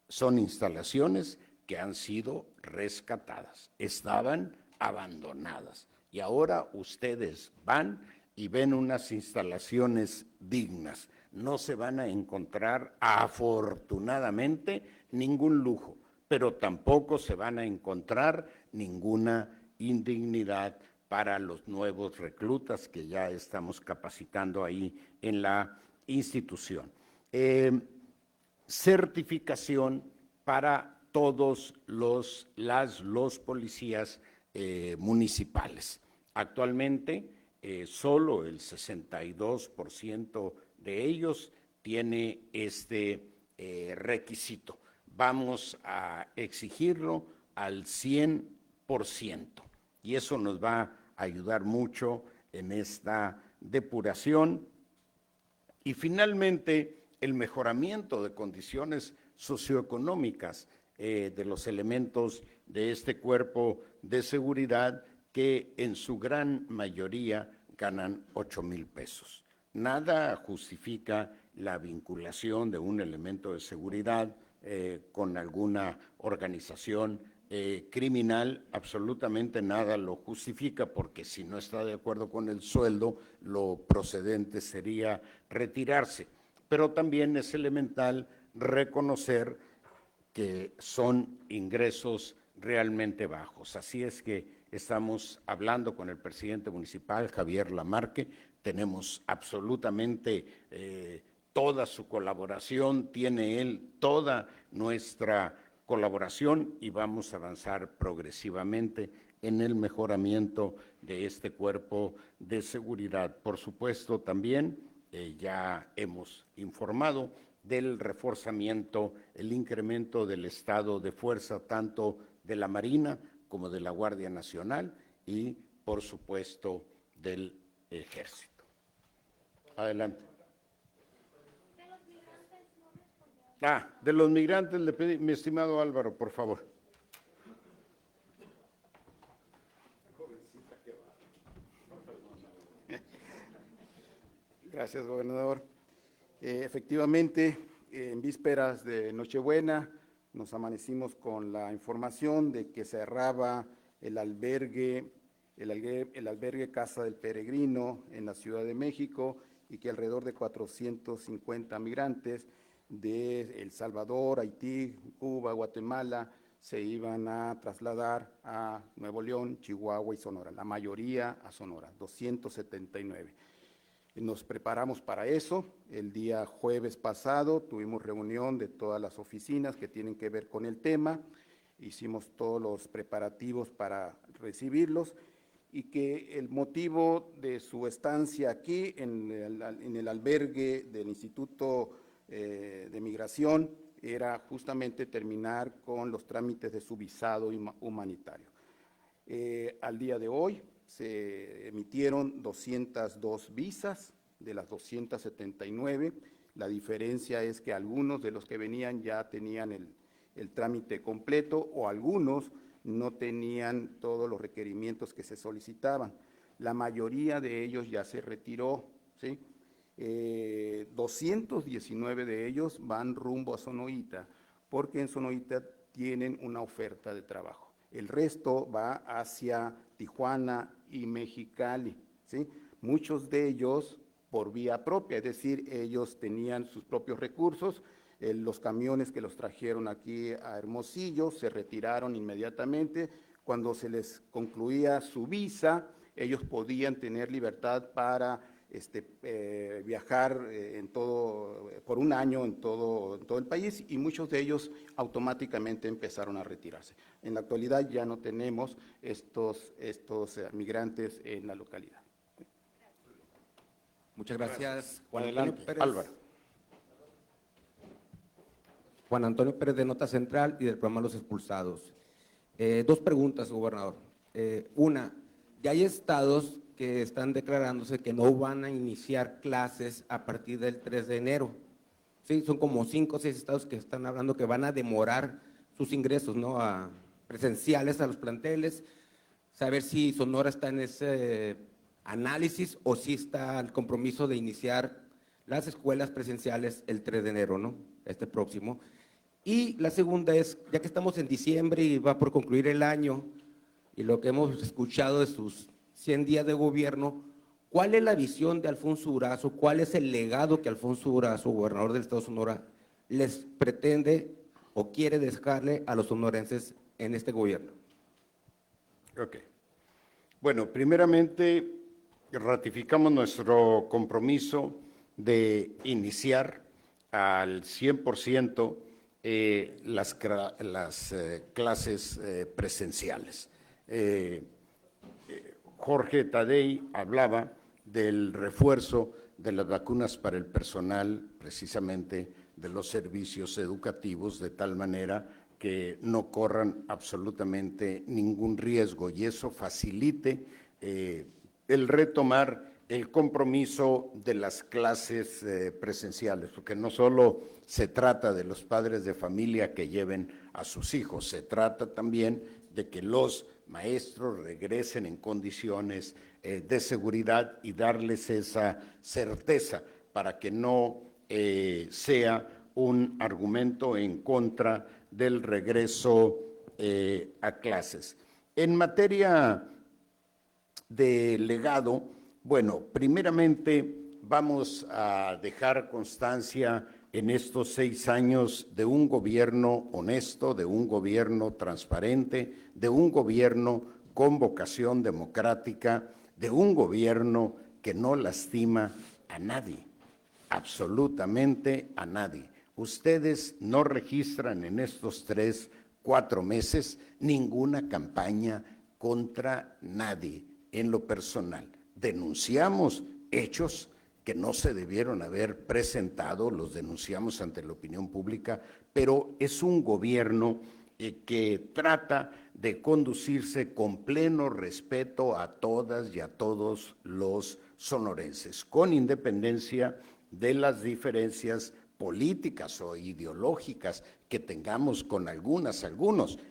son instalaciones que han sido rescatadas, estaban abandonadas y ahora ustedes van y ven unas instalaciones dignas. No se van a encontrar, afortunadamente, ningún lujo, pero tampoco se van a encontrar ninguna indignidad para los nuevos reclutas que ya estamos capacitando ahí en la institución. Certificación para todos los policías municipales. Actualmente, solo el 62% de ellos tiene este requisito. Vamos a exigirlo al 100% y eso nos va a ayudar mucho en esta depuración. Y finalmente, el mejoramiento de condiciones socioeconómicas de los elementos de este cuerpo de seguridad que en su gran mayoría ganan 8,000 pesos. Nada justifica la vinculación de un elemento de seguridad con alguna organización criminal, absolutamente nada lo justifica, porque si no está de acuerdo con el sueldo, lo procedente sería retirarse. Pero también es elemental reconocer que son ingresos realmente bajos. Así es que estamos hablando con el presidente municipal, Javier Lamarque, tenemos absolutamente toda su colaboración, tiene él toda nuestra colaboración y vamos a avanzar progresivamente en el mejoramiento de este cuerpo de seguridad. Por supuesto, también ya hemos informado del reforzamiento, el incremento del estado de fuerza tanto de la Marina como de la Guardia Nacional y, por supuesto, del Ejército. Adelante. De los migrantes le pedí, mi estimado Álvaro, por favor.
Gracias, gobernador. Efectivamente, en vísperas de Nochebuena, nos amanecimos con la información de que cerraba el albergue Casa del Peregrino en la Ciudad de México y que alrededor de 450 migrantes de El Salvador, Haití, Cuba, Guatemala se iban a trasladar a Nuevo León, Chihuahua y Sonora, la mayoría a Sonora, 279. Nos preparamos para eso. El día jueves pasado tuvimos reunión de todas las oficinas que tienen que ver con el tema. Hicimos todos los preparativos para recibirlos y que el motivo de su estancia aquí en el albergue del Instituto de Migración era justamente terminar con los trámites de su visado humanitario. Al día de hoy se emitieron 202 visas de las 279. La diferencia es que algunos de los que venían ya tenían el trámite completo o algunos no tenían todos los requerimientos que se solicitaban. La mayoría de ellos ya se retiró, ¿sí? 219 de ellos van rumbo a Sonoita, porque en Sonoita tienen una oferta de trabajo. El resto va hacia Tijuana y Mexicali, ¿sí? Muchos de ellos por vía propia, es decir, ellos tenían sus propios recursos, los camiones que los trajeron aquí a Hermosillo se retiraron inmediatamente. Cuando se les concluía su visa, ellos podían tener libertad para viajar por un año en todo el país y muchos de ellos automáticamente empezaron a retirarse. En la actualidad ya no tenemos estos migrantes en la localidad.
Muchas gracias.
Adelante, Álvaro.
Juan Antonio Pérez de Nota Central y del programa Los Expulsados. Dos preguntas, gobernador. Una, ya hay estados que están declarándose que no van a iniciar clases a partir del 3 de enero. Sí, son como 5 o 6 estados que están hablando que van a demorar sus ingresos, ¿no?, presenciales a los planteles. Saber si Sonora está en ese análisis o si está el compromiso de iniciar las escuelas presenciales el 3 de enero, ¿no?, este próximo. Y la segunda es, ya que estamos en diciembre y va por concluir el año, y lo que hemos escuchado de sus 100 días de gobierno, ¿cuál es la visión de Alfonso Durazo? ¿Cuál es el legado que Alfonso Durazo, gobernador del estado de Sonora, les pretende o quiere dejarle a los sonorenses en este gobierno?
Ok. Bueno, primeramente ratificamos nuestro compromiso de iniciar al 100% las clases presenciales. Jorge Tadei hablaba del refuerzo de las vacunas para el personal, precisamente de los servicios educativos, de tal manera que no corran absolutamente ningún riesgo y eso facilite el retomar el compromiso de las clases presenciales, porque no solo se trata de los padres de familia que lleven a sus hijos, se trata también de que los maestros regresen en condiciones de seguridad y darles esa certeza para que no sea un argumento en contra del regreso a clases. En materia de legado, bueno, primeramente vamos a dejar constancia en estos 6 años de un gobierno honesto, de un gobierno transparente, de un gobierno con vocación democrática, de un gobierno que no lastima a nadie, absolutamente a nadie. Ustedes no registran en estos 3, 4 meses ninguna campaña contra nadie en lo personal. Denunciamos hechos que no se debieron haber presentado, los denunciamos ante la opinión pública, pero es un gobierno que trata de conducirse con pleno respeto a todas y a todos los sonorenses, con independencia de las diferencias políticas o ideológicas que tengamos con algunos,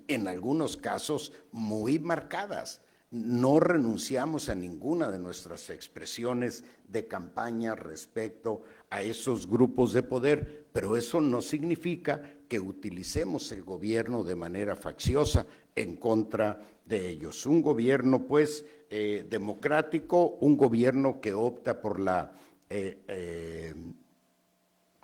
en algunos casos muy marcadas. No renunciamos a ninguna de nuestras expresiones de campaña respecto a esos grupos de poder, pero eso no significa que utilicemos el gobierno de manera facciosa en contra de ellos. Un gobierno, pues, democrático, un gobierno que opta por la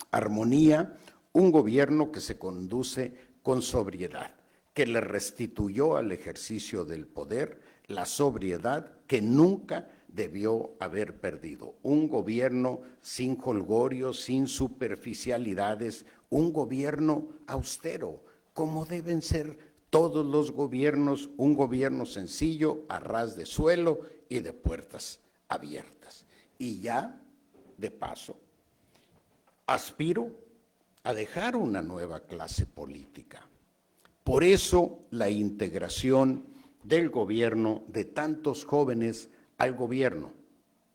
armonía, un gobierno que se conduce con sobriedad, que le restituyó al ejercicio del poder la sobriedad que nunca debió haber perdido. Un gobierno sin jolgorios, sin superficialidades, un gobierno austero, como deben ser todos los gobiernos, un gobierno sencillo, a ras de suelo y de puertas abiertas. Y ya, de paso, aspiro a dejar una nueva clase política. Por eso la integración del gobierno de tantos jóvenes al gobierno,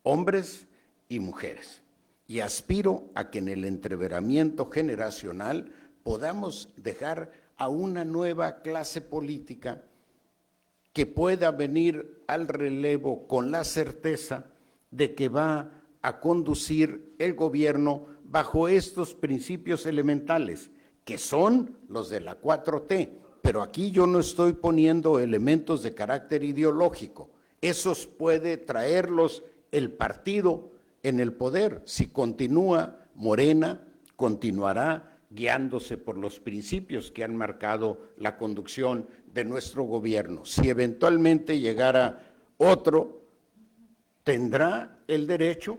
hombres y mujeres. Y aspiro a que en el entreveramiento generacional podamos dejar a una nueva clase política que pueda venir al relevo con la certeza de que va a conducir el gobierno bajo estos principios elementales, que son los de la 4T, pero aquí yo no estoy poniendo elementos de carácter ideológico. Esos puede traerlos el partido en el poder. Si continúa Morena, continuará guiándose por los principios que han marcado la conducción de nuestro gobierno. Si eventualmente llegara otro, tendrá el derecho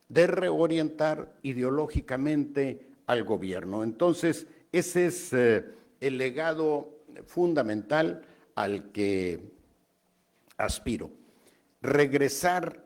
de reorientar ideológicamente al gobierno. Entonces, ese es el legado fundamental al que aspiro. Regresar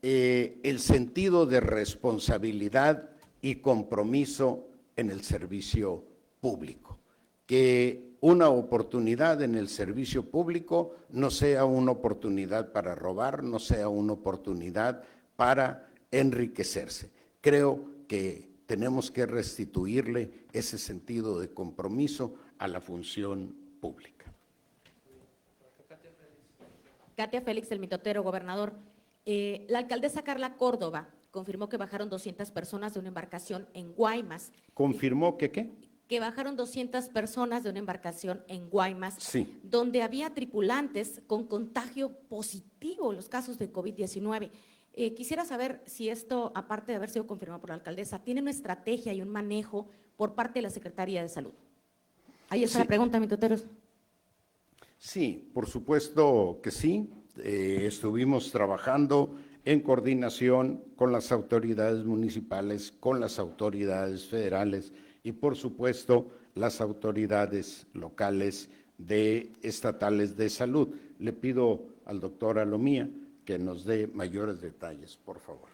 el sentido de responsabilidad y compromiso en el servicio público. que una oportunidad en el servicio público no sea una oportunidad para robar, no sea una oportunidad para enriquecerse. Creo que tenemos que restituirle ese sentido de compromiso a la función pública.
Katia Félix, del Mitotero, gobernador. La alcaldesa Carla Córdoba confirmó que bajaron 200 personas de una embarcación en Guaymas.
¿Confirmó que qué?
Que bajaron 200 personas de una embarcación en Guaymas,
Sí.
donde había tripulantes con contagio positivo, los casos de COVID-19. Quisiera saber si esto, aparte de haber sido confirmado por la alcaldesa, tiene una estrategia y un manejo por parte de la Secretaría de Salud. Ahí está la pregunta, mitoteros.
Sí, por supuesto que sí. Estuvimos trabajando en coordinación con las autoridades municipales, con las autoridades federales y, por supuesto, las autoridades locales estatales de salud. Le pido al doctor Alomía que nos dé mayores detalles, por favor.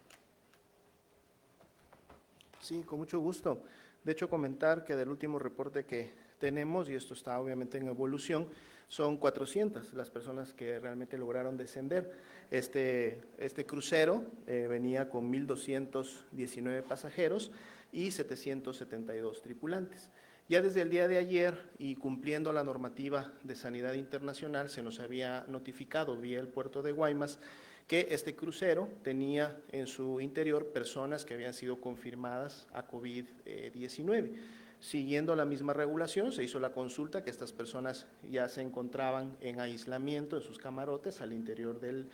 Sí, con mucho gusto. De hecho, comentar que del último reporte que tenemos, y esto está obviamente en evolución, son 400 las personas que realmente lograron descender. Este crucero venía con 1.219 pasajeros y 772 tripulantes. Ya desde el día de ayer, y cumpliendo la normativa de sanidad internacional, se nos había notificado vía el puerto de Guaymas que este crucero tenía en su interior personas que habían sido confirmadas a COVID-19. Siguiendo la misma regulación, se hizo la consulta que estas personas ya se encontraban en aislamiento en sus camarotes al interior del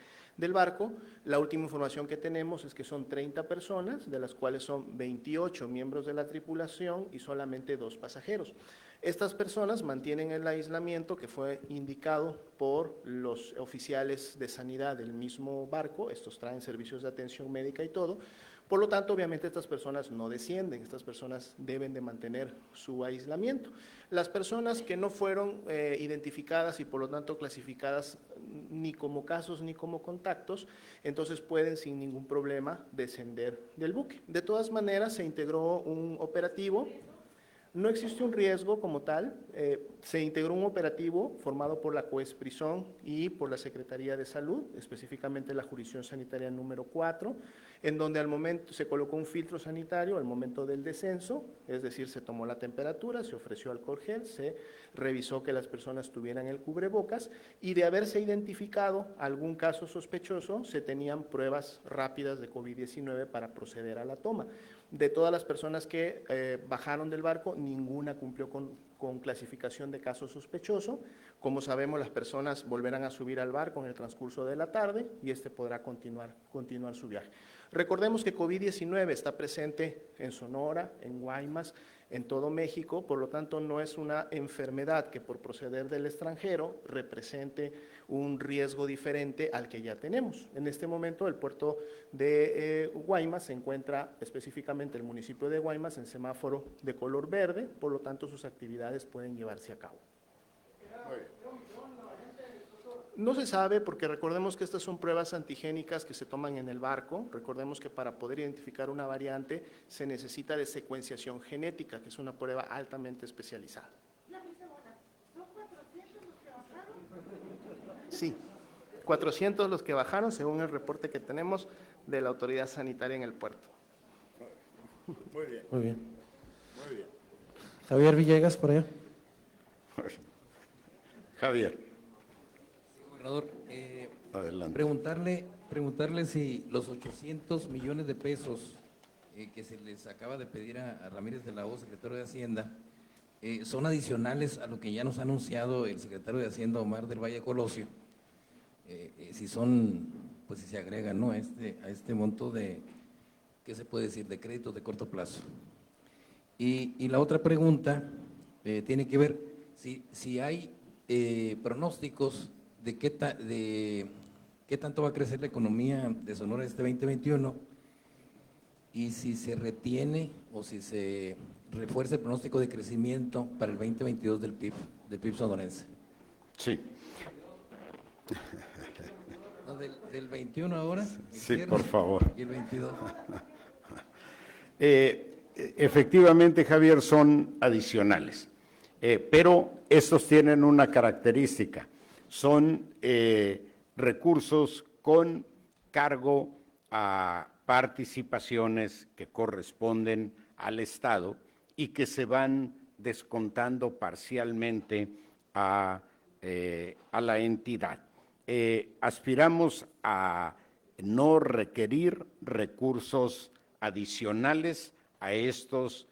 barco. La última información que tenemos es que son 30 personas, de las cuales son 28 miembros de la tripulación y solamente 2 pasajeros. Estas personas mantienen el aislamiento que fue indicado por los oficiales de sanidad del mismo barco. Estos traen servicios de atención médica y todo. Por lo tanto, obviamente estas personas no descienden, estas personas deben de mantener su aislamiento. Las personas que no fueron identificadas y por lo tanto clasificadas ni como casos ni como contactos, entonces pueden sin ningún problema descender del buque. De todas maneras, se integró un operativo. No existe un riesgo como tal, se integró un operativo formado por la COESPRISON y por la Secretaría de Salud, específicamente la Jurisdicción Sanitaria número 4, en donde al momento se colocó un filtro sanitario al momento del descenso, es decir, se tomó la temperatura, se ofreció alcohol gel, se revisó que las personas tuvieran el cubrebocas y de haberse identificado algún caso sospechoso, se tenían pruebas rápidas de COVID-19 para proceder a la toma. De todas las personas que bajaron del barco, ninguna cumplió con clasificación de caso sospechoso. Como sabemos, las personas volverán a subir al barco en el transcurso de la tarde y podrá continuar su viaje. Recordemos que COVID-19 está presente en Sonora, en Guaymas, en todo México, por lo tanto no es una enfermedad que por proceder del extranjero represente un riesgo diferente al que ya tenemos. En este momento el puerto de Guaymas se encuentra específicamente el municipio de Guaymas en semáforo de color verde, por lo tanto sus actividades pueden llevarse a cabo. No se sabe porque recordemos que estas son pruebas antigénicas que se toman en el barco. Recordemos que para poder identificar una variante se necesita de secuenciación genética, que es una prueba altamente especializada.
¿Son 400 los que bajaron?
Sí, 400 los que bajaron según el reporte que tenemos de la autoridad sanitaria en el puerto.
Muy bien. Javier Villegas, por allá.
Javier.
Gobernador,
Adelante.
preguntarle si los 800 millones de pesos que se les acaba de pedir a Ramírez de la O, secretario de Hacienda, son adicionales a lo que ya nos ha anunciado el secretario de Hacienda, Omar del Valle Colosio, si son, pues si se agregan, ¿no?, a este monto de, ¿qué se puede decir?, de créditos de corto plazo. Y la otra pregunta tiene que ver si hay pronósticos de qué tanto va a crecer la economía de Sonora este 2021 y si se retiene o si se refuerza el pronóstico de crecimiento para el 2022 del PIB sonorense.
Sí.
No, del 21 ahora.
Sí, por favor.
Y el 22.
Efectivamente, Javier, son adicionales. Pero estos tienen una característica, son recursos con cargo a participaciones que corresponden al Estado y que se van descontando parcialmente a la entidad. Aspiramos a no requerir recursos adicionales a estos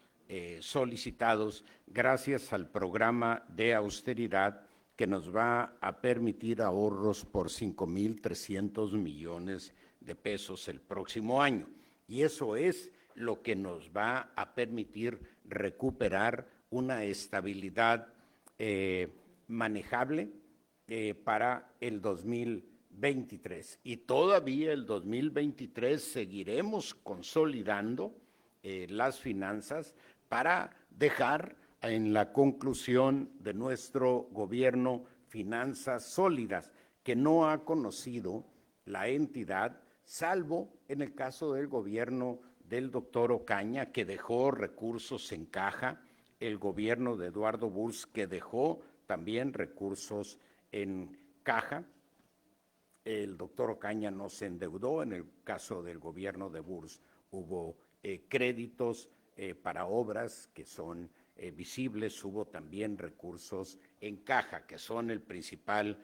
solicitados gracias al programa de austeridad que nos va a permitir ahorros por 5,300 millones de pesos el próximo año. Y eso es lo que nos va a permitir recuperar una estabilidad manejable para el 2023. Y todavía el 2023 seguiremos consolidando las finanzas para dejar en la conclusión de nuestro gobierno finanzas sólidas que no ha conocido la entidad, salvo en el caso del gobierno del doctor Ocaña, que dejó recursos en caja, el gobierno de Eduardo Burs, que dejó también recursos en caja. El doctor Ocaña no se endeudó, en el caso del gobierno de Burs hubo créditos para obras que son visibles, hubo también recursos en caja, que son el principal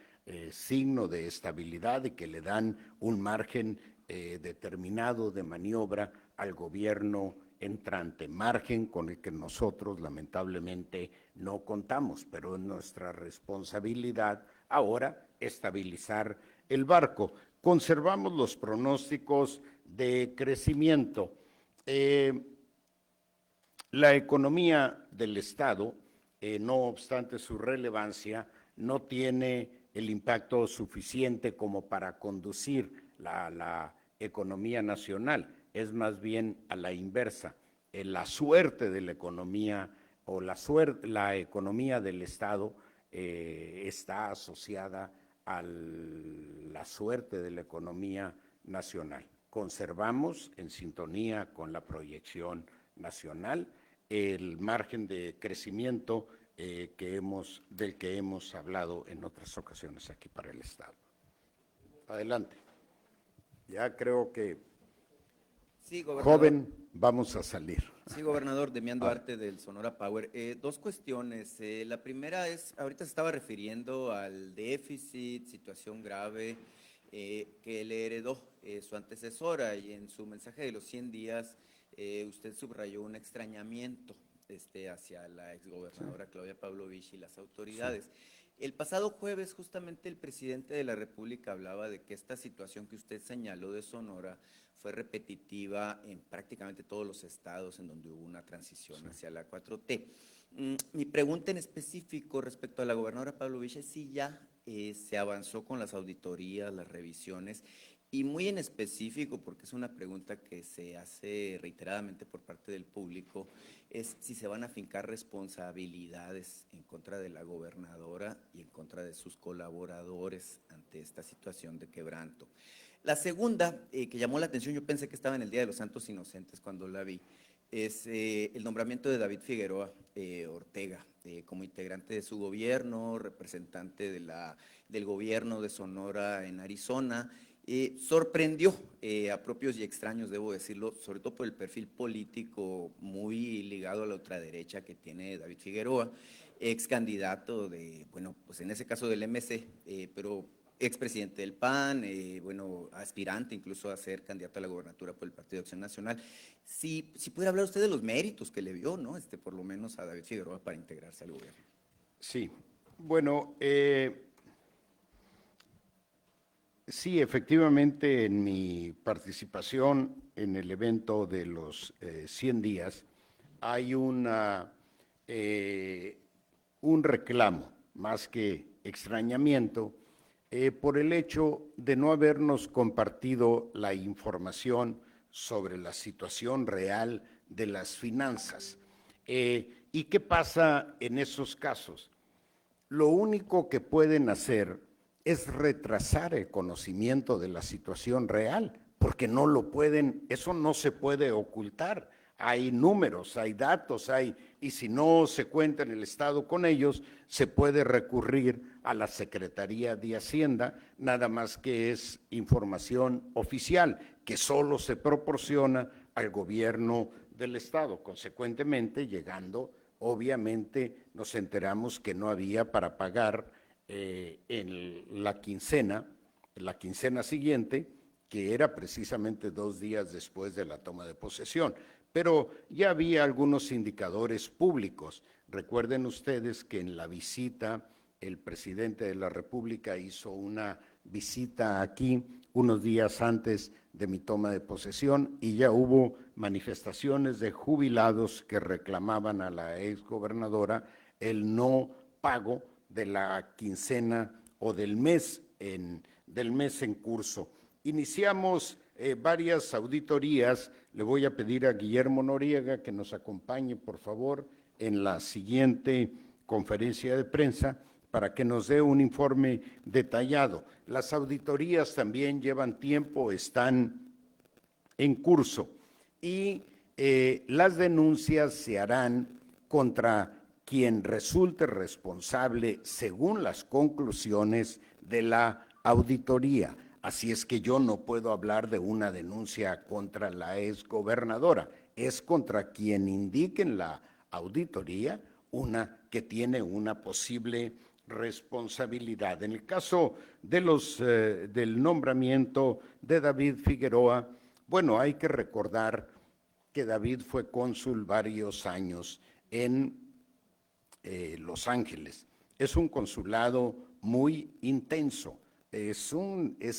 signo de estabilidad y que le dan un margen determinado de maniobra al gobierno entrante, margen con el que nosotros lamentablemente no contamos, pero es nuestra responsabilidad ahora estabilizar el barco. Conservamos los pronósticos de crecimiento. La economía del Estado, no obstante su relevancia, no tiene el impacto suficiente como para conducir la economía nacional, es más bien a la inversa. La suerte de la economía o la economía del Estado está asociada a la suerte de la economía nacional. Conservamos en sintonía con la proyección nacional el margen de crecimiento del que hemos hablado en otras ocasiones aquí para el Estado. Adelante. Ya creo que
sí, gobernador.
Joven, vamos a salir.
Sí, gobernador, Demián Duarte del Sonora Power. Dos cuestiones. La primera es, ahorita se estaba refiriendo al déficit, situación grave que le heredó su antecesora, y en su mensaje de los 100 días usted subrayó un extrañamiento hacia la exgobernadora Claudia Pavlovich y las autoridades. Sí. El pasado jueves, justamente, el presidente de la República hablaba de que esta situación que usted señaló de Sonora fue repetitiva en prácticamente todos los estados en donde hubo una transición hacia la 4T. Mi pregunta en específico respecto a la gobernadora Pavlovich es si ya se avanzó con las auditorías, las revisiones, y muy en específico, porque es una pregunta que se hace reiteradamente por parte del público, es si se van a fincar responsabilidades en contra de la gobernadora y en contra de sus colaboradores ante esta situación de quebranto. La segunda, que llamó la atención, yo pensé que estaba en el Día de los Santos Inocentes cuando la vi, es el nombramiento de David Figueroa Ortega como integrante de su gobierno, representante del gobierno de Sonora en Arizona. Sorprendió a propios y extraños, debo decirlo, sobre todo por el perfil político muy ligado a la ultraderecha que tiene David Figueroa, ex candidato de, bueno, pues en ese caso del MC, pero expresidente del PAN, bueno, aspirante incluso a ser candidato a la gobernatura por el Partido de Acción Nacional. Si pudiera hablar usted de los méritos que le vio, ¿no? Por lo menos a David Figueroa para integrarse al gobierno.
Sí, bueno, sí, efectivamente, en mi participación en el evento de los 100 días hay un reclamo, más que extrañamiento, por el hecho de no habernos compartido la información sobre la situación real de las finanzas. ¿Y qué pasa en esos casos? Lo único que pueden hacer es retrasar el conocimiento de la situación real, porque no lo pueden, eso no se puede ocultar hay números, hay datos, y si no se cuenta en el Estado con ellos, se puede recurrir a la Secretaría de Hacienda, nada más que es información oficial, que solo se proporciona al gobierno del Estado. Consecuentemente, llegando, obviamente, nos enteramos que no había para pagar en la quincena siguiente, que era precisamente 2 días después de la toma de posesión. Pero ya había algunos indicadores públicos. Recuerden ustedes que en la visita, el presidente de la República hizo una visita aquí unos días antes de mi toma de posesión y ya hubo manifestaciones de jubilados que reclamaban a la exgobernadora el no pago de la quincena o del mes en curso. Iniciamos varias auditorías. Le voy a pedir a Guillermo Noriega que nos acompañe, por favor, en la siguiente conferencia de prensa para que nos dé un informe detallado. Las auditorías también llevan tiempo, están en curso y las denuncias se harán contra quien resulte responsable según las conclusiones de la auditoría. Así es que yo no puedo hablar de una denuncia contra la exgobernadora, es contra quien indique en la auditoría una que tiene una posible responsabilidad. En el caso de del nombramiento de David Figueroa, bueno, hay que recordar que David fue cónsul varios años en Los Ángeles. Es un consulado muy intenso. Es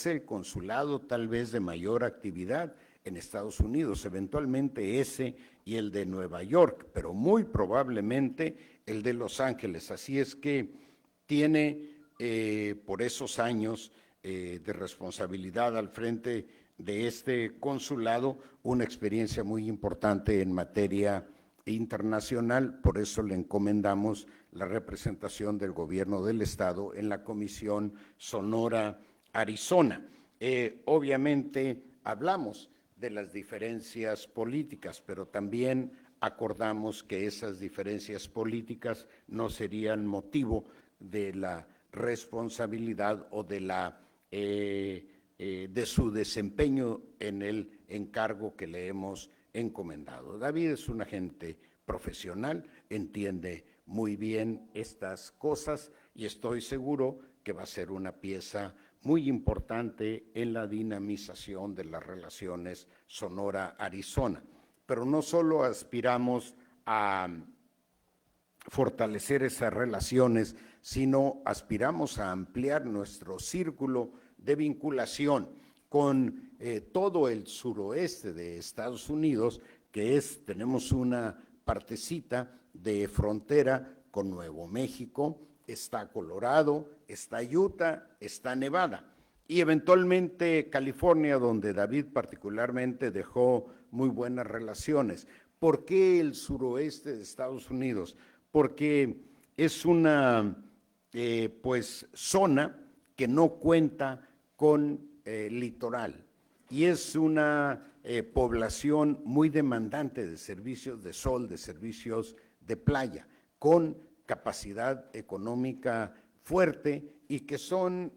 el consulado tal vez de mayor actividad en Estados Unidos, eventualmente ese y el de Nueva York, pero muy probablemente el de Los Ángeles. Así es que tiene por esos años de responsabilidad al frente de este consulado una experiencia muy importante en materia internacional, por eso le encomendamos la representación del gobierno del Estado en la Comisión Sonora-Arizona. Obviamente hablamos de las diferencias políticas, pero también acordamos que esas diferencias políticas no serían motivo de la responsabilidad o de su desempeño en el encargo que le hemos encomendado. David es un agente profesional, entiende muy bien estas cosas y estoy seguro que va a ser una pieza muy importante en la dinamización de las relaciones Sonora-Arizona. Pero no solo aspiramos a fortalecer esas relaciones, sino aspiramos a ampliar nuestro círculo de vinculación con todo el suroeste de Estados Unidos, tenemos una partecita de frontera con Nuevo México, está Colorado, está Utah, está Nevada y eventualmente California, donde David particularmente dejó muy buenas relaciones. ¿Por qué el suroeste de Estados Unidos? Porque es una zona que no cuenta con litoral y es una población muy demandante de servicios de sol, de servicios de playa, con capacidad económica fuerte y que son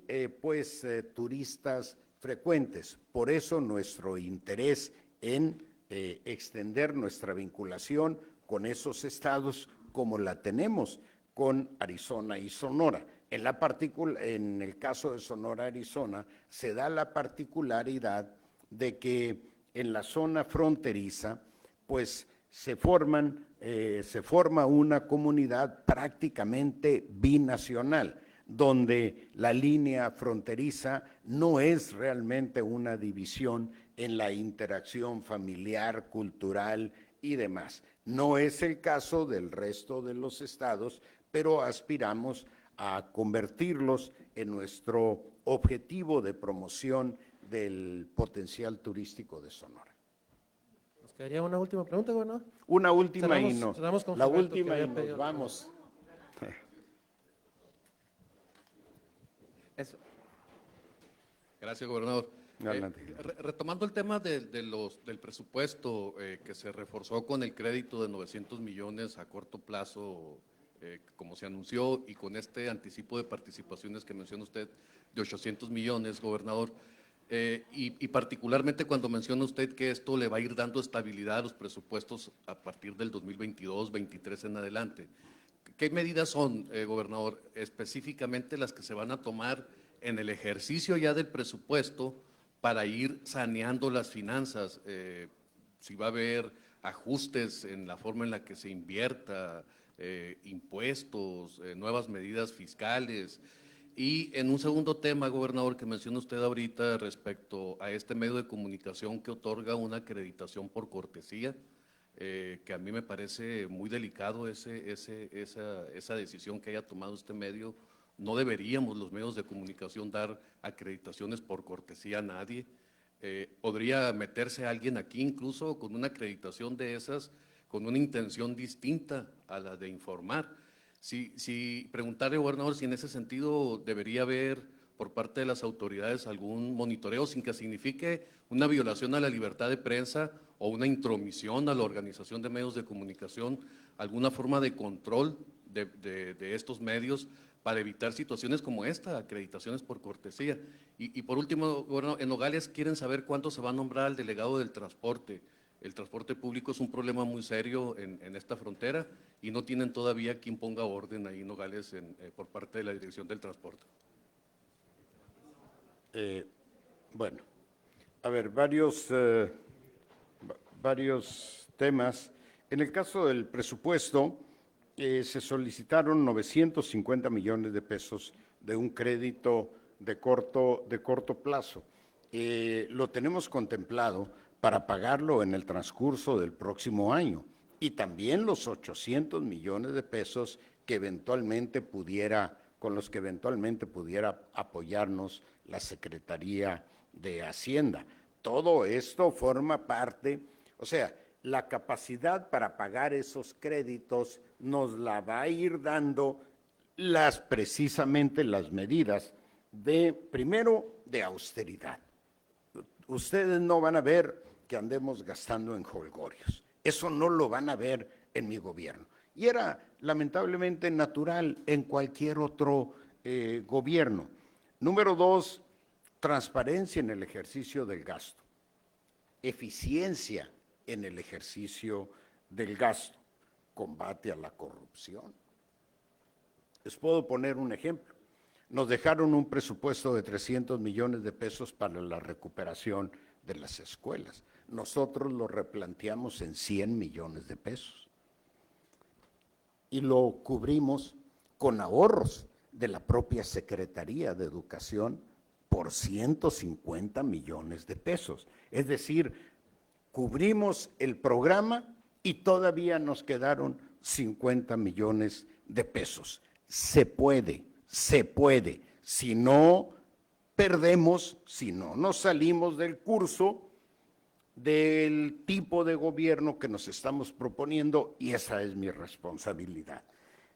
turistas frecuentes. Por eso nuestro interés en extender nuestra vinculación con esos estados como la tenemos con Arizona y Sonora. En el caso de Sonora, Arizona, se da la particularidad de que en la zona fronteriza, pues se forma una comunidad prácticamente binacional, donde la línea fronteriza no es realmente una división en la interacción familiar, cultural y demás. No es el caso del resto de los estados, pero aspiramos a convertirlos en nuestro objetivo de promoción del potencial turístico de Sonora.
Nos quedaría una última pregunta, gobernador.
Una última
cerramos con
la
Gilberto,
última
que
y
había pedido
nos vamos.
Gracias, gobernador.
Adelante.
Retomando el tema del presupuesto que se reforzó con el crédito de 900 millones a corto plazo, como se anunció, y con este anticipo de participaciones que menciona usted de 800 millones, gobernador, y particularmente cuando menciona usted que esto le va a ir dando estabilidad a los presupuestos a partir del 2022-23 en adelante. ¿Qué medidas son, gobernador, específicamente las que se van a tomar en el ejercicio ya del presupuesto para ir saneando las finanzas? Si va a haber ajustes en la forma en la que se invierta, impuestos, nuevas medidas fiscales. Y en un segundo tema, gobernador, que menciona usted ahorita respecto a este medio de comunicación que otorga una acreditación por cortesía, que a mí me parece muy delicado esa decisión que haya tomado este medio. No deberíamos los medios de comunicación dar acreditaciones por cortesía a nadie. Podría meterse alguien aquí incluso con una acreditación de esas, con una intención distinta a la de informar. Preguntarle, gobernador, si en ese sentido debería haber por parte de las autoridades algún monitoreo sin que signifique una violación a la libertad de prensa o una intromisión a la organización de medios de comunicación, alguna forma de control de estos medios para evitar situaciones como esta, acreditaciones por cortesía. Y por último, gobernador, en Nogales quieren saber cuánto se va a nombrar al delegado del transporte. El transporte público es un problema muy serio en esta frontera y no tienen todavía quien ponga orden ahí en Nogales por parte de la Dirección del Transporte.
Bueno, a ver, varios temas. En el caso del presupuesto, se solicitaron 950 millones de pesos de un crédito de corto plazo. Lo tenemos contemplado para pagarlo en el transcurso del próximo año, y también los 800 millones de pesos que con los que eventualmente pudiera apoyarnos la Secretaría de Hacienda. Todo esto forma parte, o sea, la capacidad para pagar esos créditos nos la va a ir dando precisamente las medidas primero de austeridad. Ustedes no van a ver que andemos gastando en jolgorios. Eso no lo van a ver en mi gobierno. Y era lamentablemente natural en cualquier otro gobierno. Número 2, transparencia en el ejercicio del gasto, eficiencia en el ejercicio del gasto, combate a la corrupción. Les puedo poner un ejemplo. Nos dejaron un presupuesto de 300 millones de pesos para la recuperación de las escuelas. Nosotros lo replanteamos en 100 millones de pesos y lo cubrimos con ahorros de la propia Secretaría de Educación por 150 millones de pesos. Es decir, cubrimos el programa y todavía nos quedaron 50 millones de pesos. Se puede. Si no perdemos, si no nos salimos del curso del tipo de gobierno que nos estamos proponiendo, y esa es mi responsabilidad.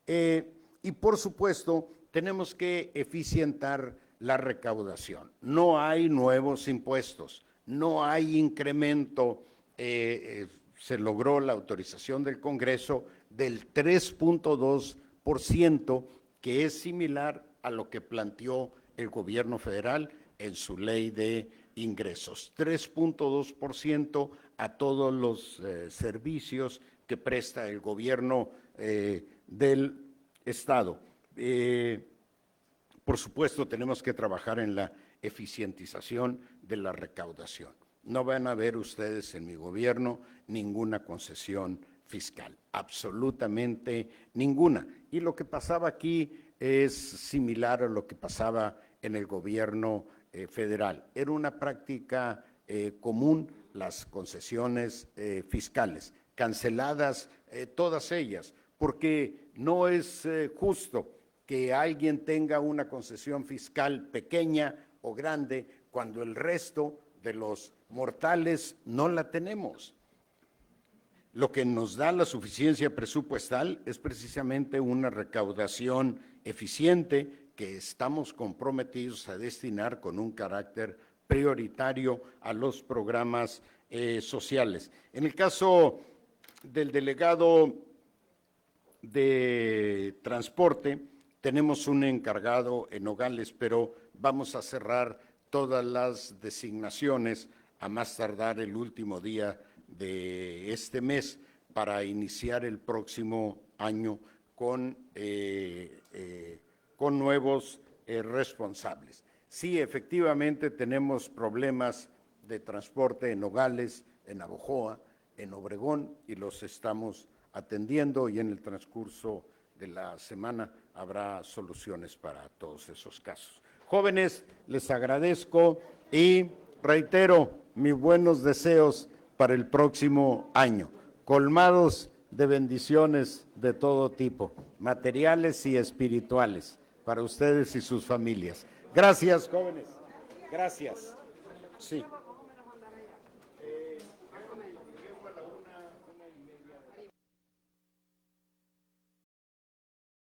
Y por supuesto, tenemos que eficientar la recaudación. No hay nuevos impuestos, no hay incremento. Se logró la autorización del Congreso del 3.2%, que es similar a lo que planteó el gobierno federal en su ley de ingresos. 3.2% a todos los servicios que presta el gobierno del Estado. Por supuesto, tenemos que trabajar en la eficientización de la recaudación. No van a ver ustedes en mi gobierno ninguna concesión fiscal, absolutamente ninguna. Y lo que pasaba aquí es similar a lo que pasaba en el gobierno federal. Era una práctica común las concesiones fiscales, canceladas todas ellas, porque no es justo que alguien tenga una concesión fiscal pequeña o grande cuando el resto de los mortales no la tenemos. Lo que nos da la suficiencia presupuestal es precisamente una recaudación eficiente que estamos comprometidos a destinar con un carácter prioritario a los programas sociales. En el caso del delegado de transporte, tenemos un encargado en Nogales, pero vamos a cerrar todas las designaciones a más tardar el último día de este mes para iniciar el próximo año con nuevos responsables. Sí, efectivamente tenemos problemas de transporte en Nogales, en Navojoa, en Obregón, y los estamos atendiendo, y en el transcurso de la semana habrá soluciones para todos esos casos. Jóvenes, les agradezco y reitero mis buenos deseos para el próximo año, colmados de bendiciones de todo tipo, materiales y espirituales, para ustedes y sus familias. Gracias, jóvenes. Gracias. Sí.